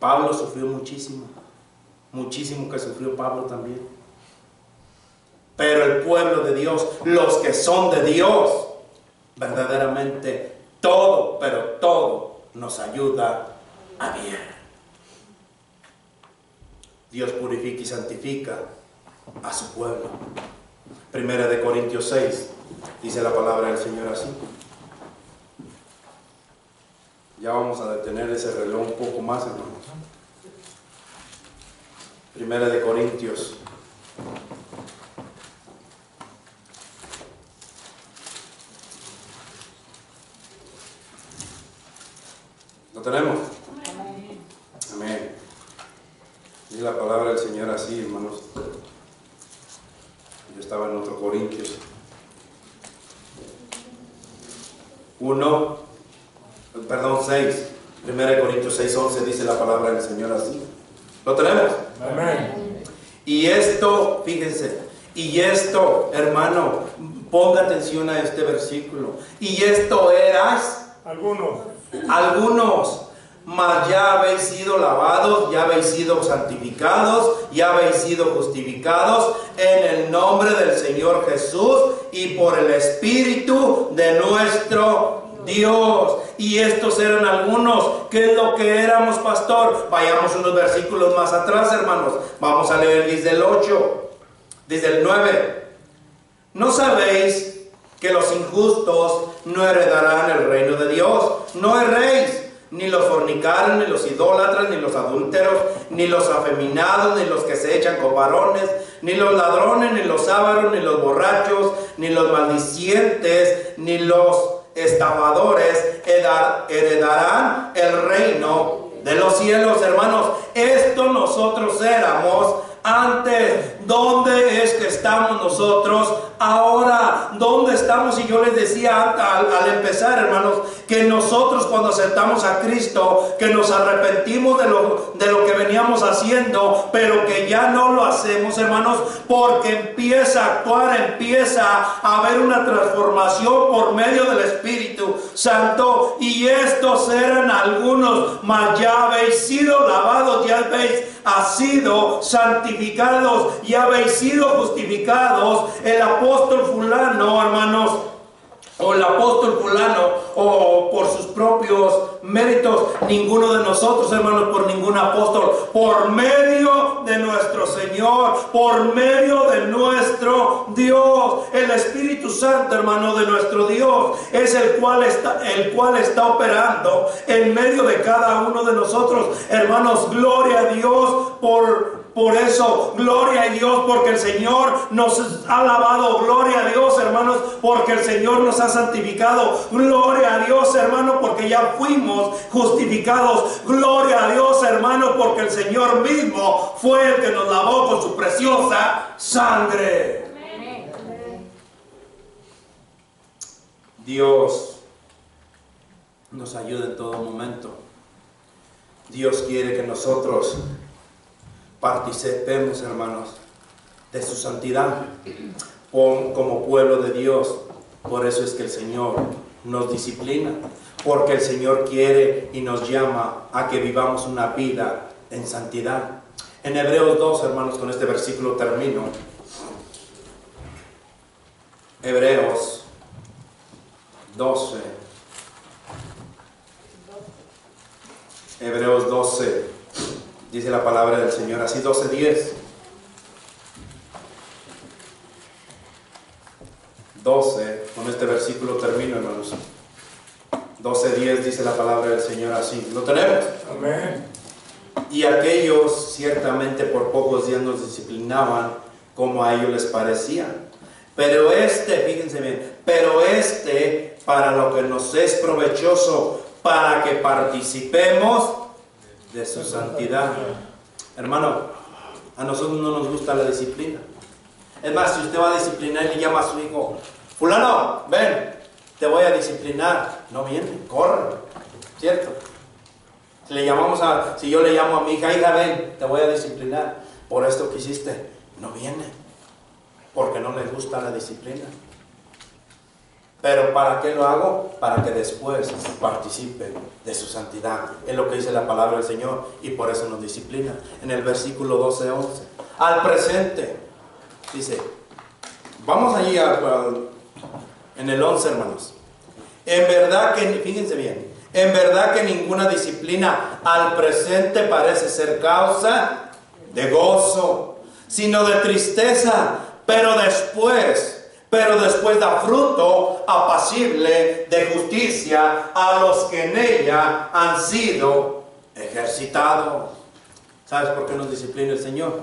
[SPEAKER 2] Pablo sufrió muchísimo, muchísimo que sufrió Pablo también. Pero el pueblo de Dios, los que son de Dios, verdaderamente todo, pero todo nos ayuda a bien. Dios purifica y santifica a su pueblo. Primera de Corintios 6, dice la palabra del Señor así. Ya vamos a detener ese reloj un poco más, hermanos. Primera de Corintios. ¿Lo tenemos? Amén. Dice la palabra del Señor así, hermanos. Yo estaba en otro Corintios. 6. 1 Corintios 6, 11 dice la palabra del Señor así. ¿Lo tenemos?
[SPEAKER 3] Amén.
[SPEAKER 2] Y esto, fíjense, y esto, hermano, ponga atención a este versículo. Y esto eras algunos, mas ya habéis sido lavados, ya habéis sido santificados, ya habéis sido justificados en el nombre del Señor Jesús y por el Espíritu de nuestro Dios. Y estos eran algunos. ¿Qué es lo que éramos, pastor? Vayamos unos versículos más atrás, hermanos. Vamos a leer desde el 8, desde el 9. ¿No sabéis que los injustos no heredarán el reino de Dios? No erréis. Ni los fornicarios, ni los idólatras, ni los adúlteros, ni los afeminados, ni los que se echan con varones, ni los ladrones, ni los ávaros, ni los borrachos, ni los maldicientes, ni los estafadores heredarán el reino de los cielos. Hermanos, esto nosotros éramos antes. ¿Dónde es que estamos nosotros ahora? ¿Dónde estamos? Y yo les decía al empezar, hermanos, que nosotros cuando aceptamos a Cristo, que nos arrepentimos de lo que veníamos haciendo, pero que ya no lo hacemos, hermanos, porque empieza a actuar, empieza a haber una transformación por medio del Espíritu Santo. Y estos eran algunos, mas ya habéis sido lavados, ya habéis sido santificados, ya habéis sido justificados. El apóstol fulano, hermanos, o el apóstol fulano, o por sus propios méritos, ninguno de nosotros, hermanos, por ningún apóstol, por medio de nuestro Señor, por medio de nuestro Dios, el Espíritu Santo, hermano, de nuestro Dios, es el cual está operando en medio de cada uno de nosotros, hermanos. Gloria a Dios por eso, gloria a Dios, porque el Señor nos ha lavado, gloria a Dios, hermanos, porque el Señor nos ha santificado, gloria a Dios, hermano, porque ya fuimos justificados, gloria a Dios, hermano, porque el Señor mismo fue el que nos lavó con su preciosa sangre. Dios nos ayuda en todo momento. Dios quiere que nosotros participemos, hermanos, de su santidad como pueblo de Dios. Por eso es que el Señor nos disciplina, porque el Señor quiere y nos llama a que vivamos una vida en santidad. En Hebreos 2, hermanos, con este versículo termino. Hebreos 12. Hebreos 12. Dice la palabra del Señor así, 12:10. 12, con este versículo termino, hermanos. 12:10 dice la palabra del Señor así. ¿Lo tenemos?
[SPEAKER 3] Amén.
[SPEAKER 2] Y aquellos ciertamente por pocos días nos disciplinaban como a ellos les parecía. Pero fíjense bien, pero para lo que nos es provechoso, para que participemos de su santidad. Hermano, a nosotros no nos gusta la disciplina. Es más, si usted va a disciplinar y le llama a su hijo, fulano, ven, te voy a disciplinar, no vienen, corren, ¿cierto? Si yo le llamo a mi hija, hija, ven, te voy a disciplinar por esto que hiciste, no viene, porque no les gusta la disciplina. Pero ¿para qué lo hago? Para que después participen de su santidad. Es lo que dice la palabra del Señor, y por eso nos disciplina. En el versículo 12-11, al presente, dice, vamos allí en el 11, hermanos. En verdad que, fíjense bien, en verdad que ninguna disciplina al presente parece ser causa de gozo, sino de tristeza, pero después da fruto apacible de justicia a los que en ella han sido ejercitados. ¿Sabes por qué nos disciplina el Señor?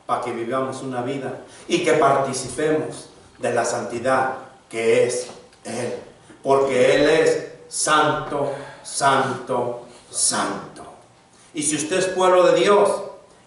[SPEAKER 2] Para que vivamos una vida y que participemos de la santidad que es Él. Porque Él es santo, santo, santo. Y si usted es pueblo de Dios,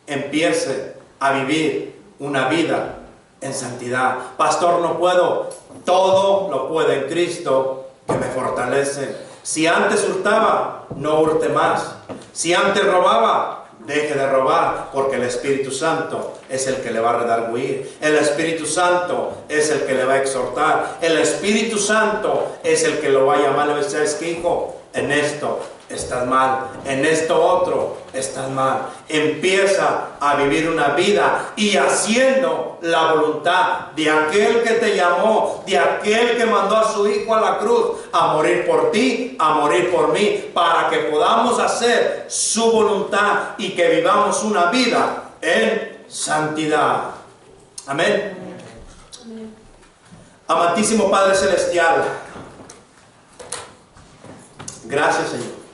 [SPEAKER 2] empiece a vivir una vida en santidad. Pastor, no puedo. Todo lo puede en Cristo que me fortalece. Si antes hurtaba, no hurte más. Si antes robaba, deje de robar, porque el Espíritu Santo es el que le va a redarguir. El Espíritu Santo es el que le va a exhortar. El Espíritu Santo es el que lo va a llamar. Le va a decir, ¿sabes qué, hijo? En esto estás mal, en esto otro estás mal. Empieza a vivir una vida y haciendo la voluntad de aquel que te llamó, de aquel que mandó a su Hijo a la cruz a morir por ti, a morir por mí, para que podamos hacer su voluntad y que vivamos una vida en santidad. Amén. Amantísimo Padre Celestial, gracias, Señor.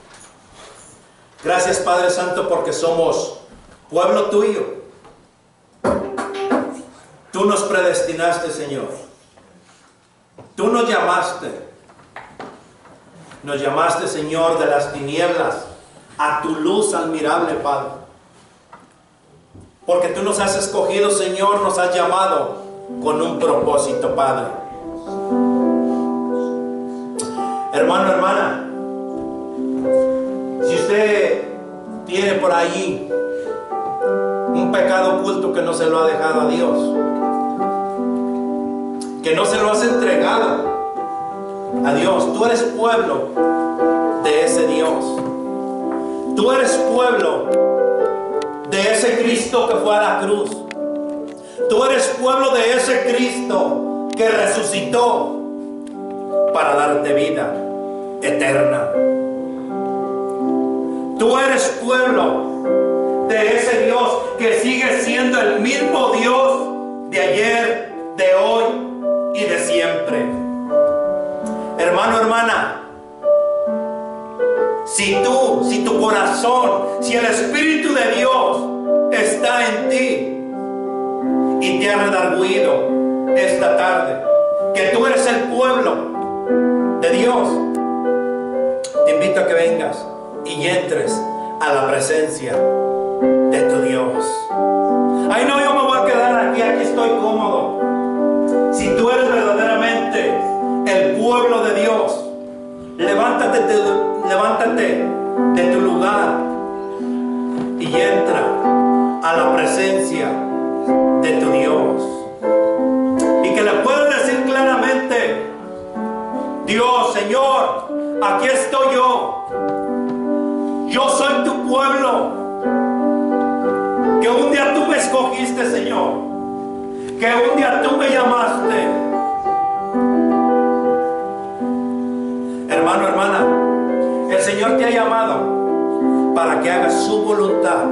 [SPEAKER 2] Gracias, Padre Santo, porque somos pueblo tuyo. Tú nos predestinaste, Señor. Tú nos llamaste. Nos llamaste, Señor, de las tinieblas a tu luz admirable, Padre. Porque tú nos has escogido, Señor, nos has llamado con un propósito, Padre. Hermano, hermana, si usted tiene por allí un pecado oculto que no se lo ha dejado a Dios, que no se lo has entregado a Dios, tú eres pueblo de ese Dios. Tú eres pueblo de ese Cristo que fue a la cruz. Tú eres pueblo de ese Cristo que resucitó para darte vida eterna. Tú eres pueblo de ese Dios que sigue siendo el mismo Dios de ayer, de hoy y de siempre. Hermano, hermana, si tu corazón, si el Espíritu de Dios está en ti y te ha redarguido esta tarde, que tú eres el pueblo de Dios, te invito a que vengas y entres a la presencia de tu Dios. Ay, no, yo me voy a quedar aquí estoy cómodo. Si tú eres verdaderamente el pueblo de Dios, levántate de tu lugar y entra a la presencia de tu Dios. Y que le puedas decir claramente: Dios, Señor, aquí estoy yo. Yo soy tu pueblo, que un día tú me escogiste, Señor, que un día tú me llamaste. Hermano, hermana, el Señor te ha llamado para que hagas su voluntad.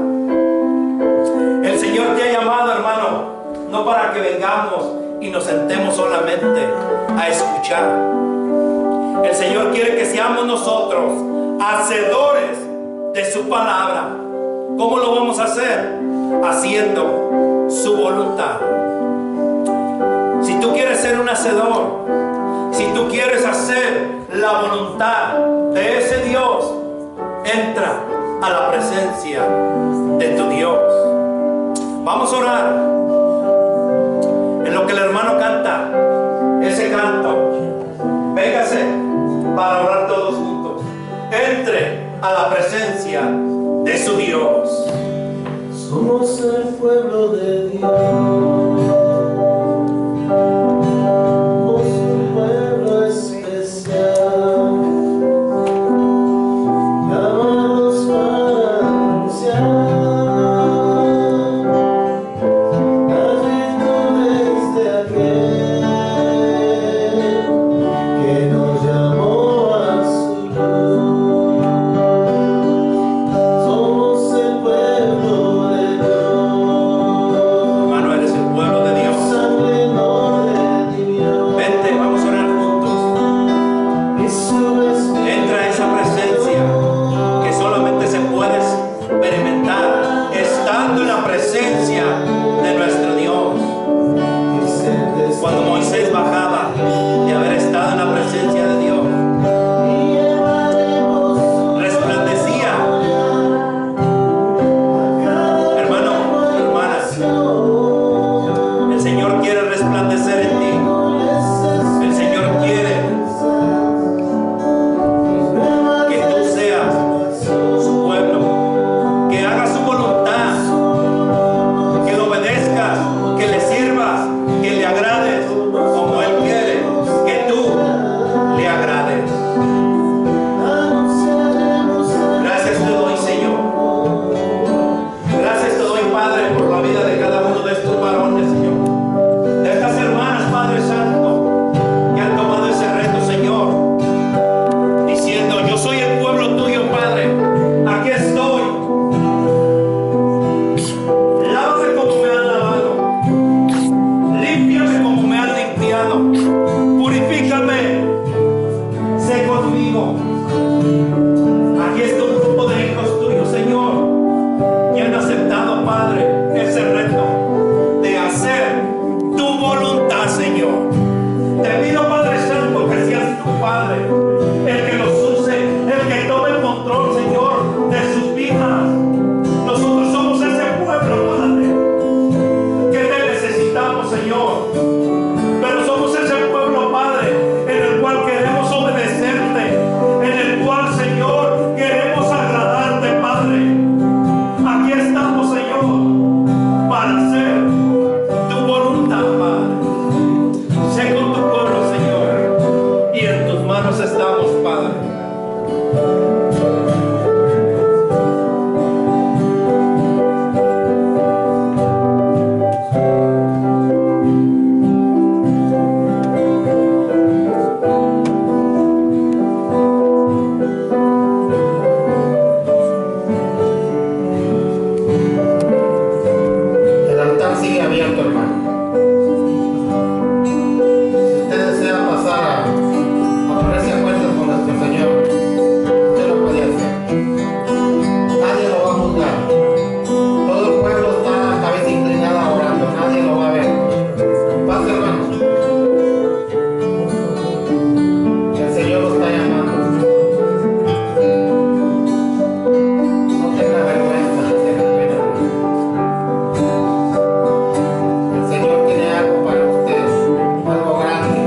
[SPEAKER 2] El Señor te ha llamado, hermano, no para que vengamos y nos sentemos solamente a escuchar. El Señor quiere que seamos nosotros hacedores de su palabra. ¿Cómo lo vamos a hacer? Haciendo su voluntad. Si tú quieres ser un hacedor, si tú quieres hacer la voluntad de ese Dios, entra a la presencia de tu Dios. Vamos a orar. En lo que el hermano canta ese canto, véngase. a la presencia de su Dios.
[SPEAKER 4] Somos el pueblo de Dios. Somos un pueblo especial, llamados para anunciar las virtudes de aquel que nos llamó a su luz. Somos el pueblo de Dios.
[SPEAKER 2] Hermano, eres el pueblo de Dios.
[SPEAKER 4] Sangre no redimió.
[SPEAKER 2] Vente, vamos a orar juntos.
[SPEAKER 4] Y su
[SPEAKER 2] Entra a esa presencia que solamente se puede experimentar estando en la presencia de nuestro Dios. Cuando Moisés bajaba de haber estado en la presencia de Dios, resplandecía. Hermano, hermana, el Señor quiere resplandecer en ti. El Señor quiere que tú seas su pueblo, que hagas su voluntad, que le obedezcas, que le sirvas, que le agrades como Él quiere que tú le agrades. Gracias te doy, Señor. Gracias te doy, Padre, por la vida de cada uno de estos varones, Señor. De estas hermanas, Padre Santo, que han tomado ese reto, Señor, diciendo: yo soy el pueblo tuyo, Padre. Aquí estoy. Lávame como me han lavado. Límpiame como me han limpiado. Purifícame. Sé conmigo. Aquí está un grupo de hijos tuyos, Señor, que han aceptado, Padre, ese reto de hacer tu voluntad, Señor. Te pido, Padre Santo, que seas tu Padre, el que los use, el que tome el control, Señor, de sus vidas. Nosotros somos ese pueblo, Padre, que te necesitamos, Señor. Pero somos ese pueblo, Padre, en el cual queremos obedecerte, en el cual, Señor, queremos agradarte, Padre. Aquí estamos, Señor, para hacer tu voluntad, Padre. Sé con tu pueblo, Señor, y en tus manos estamos, Padre.
[SPEAKER 5] El altar sigue abierto, hermano. Si usted desea pasar a ponerse a cuentas con nuestro Señor, usted lo puede hacer. Nadie lo va a juzgar. Todo el pueblo está cabeza inclinada orando. Nadie lo va a ver. Pase, hermano. El Señor lo está llamando. No tenga vergüenza, no tenga pena, hermano. El Señor tiene algo para usted, algo grande.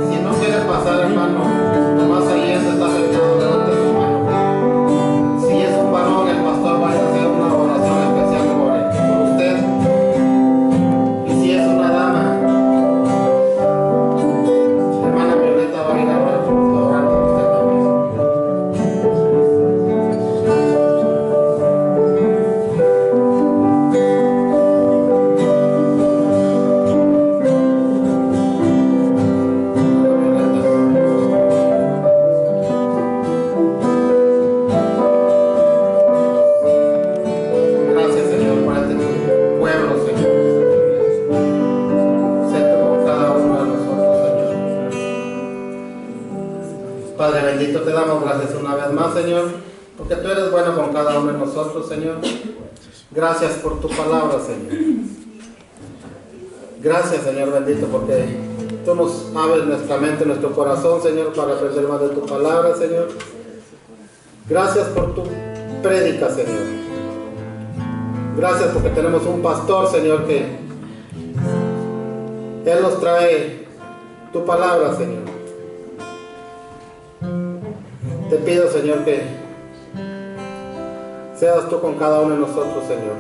[SPEAKER 5] Si no quiere pasar, hermano, nomás ahí está sentado delante de su mano. Si es un varón, el pastor va a hacer una oración especial por usted. Y si es una dama, hermana Violeta va a ir a orar por usted también. Gracias, Señor, por este pueblo, Señor. Sé tú con cada uno de nosotros, Señor. Padre bendito, te damos gracias una vez más, Señor, porque tú eres bueno con cada uno de nosotros, Señor. Gracias por tu palabra, Señor. Gracias, Señor bendito, porque tú nos abres nuestra mente, nuestro corazón, Señor, para aprender más de tu palabra, Señor. Gracias por tu prédica, Señor. Gracias porque tenemos un pastor, Señor, que Él nos trae tu palabra, Señor. Te pido, Señor, que seas tú con cada uno de nosotros, Señor.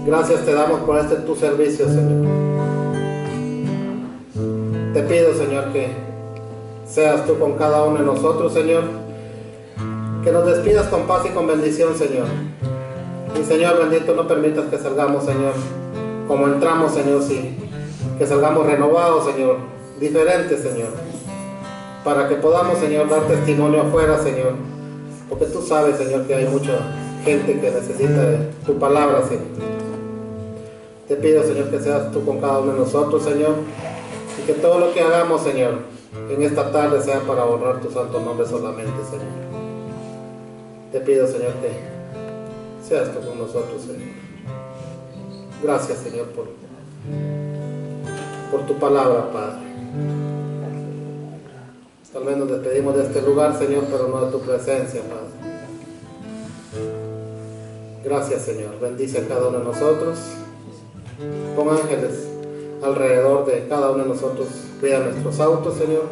[SPEAKER 5] Gracias te damos por este tu servicio, Señor. Te pido, Señor, que seas tú con cada uno de nosotros, Señor. Que nos despidas con paz y con bendición, Señor. Y, Señor bendito, no permitas que salgamos, Señor, como entramos, Señor, sí. Que salgamos renovados, Señor, diferentes, Señor. Para que podamos, Señor, dar testimonio afuera, Señor. Porque tú sabes, Señor, que hay mucha gente que necesita de tu palabra, Señor. Te pido, Señor, que seas tú con cada uno de nosotros, Señor, y que todo lo que hagamos, Señor, en esta tarde sea para honrar tu santo nombre solamente, Señor. Te pido, Señor, que seas tú con nosotros, Señor. Gracias, Señor, por tu palabra, Padre. Tal vez nos despedimos de este lugar, Señor, pero no de tu presencia, Padre. Gracias, Señor. Bendice a cada uno de nosotros. Pon ángeles alrededor de cada uno de nosotros. Cuida nuestros autos, Señor.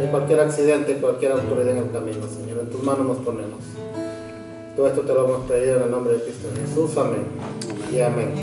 [SPEAKER 5] De cualquier accidente, cualquier autoridad en el camino, Señor. En tus manos nos ponemos. Todo esto te lo hemos pedido en el nombre de Cristo Jesús. Amén. Y amén.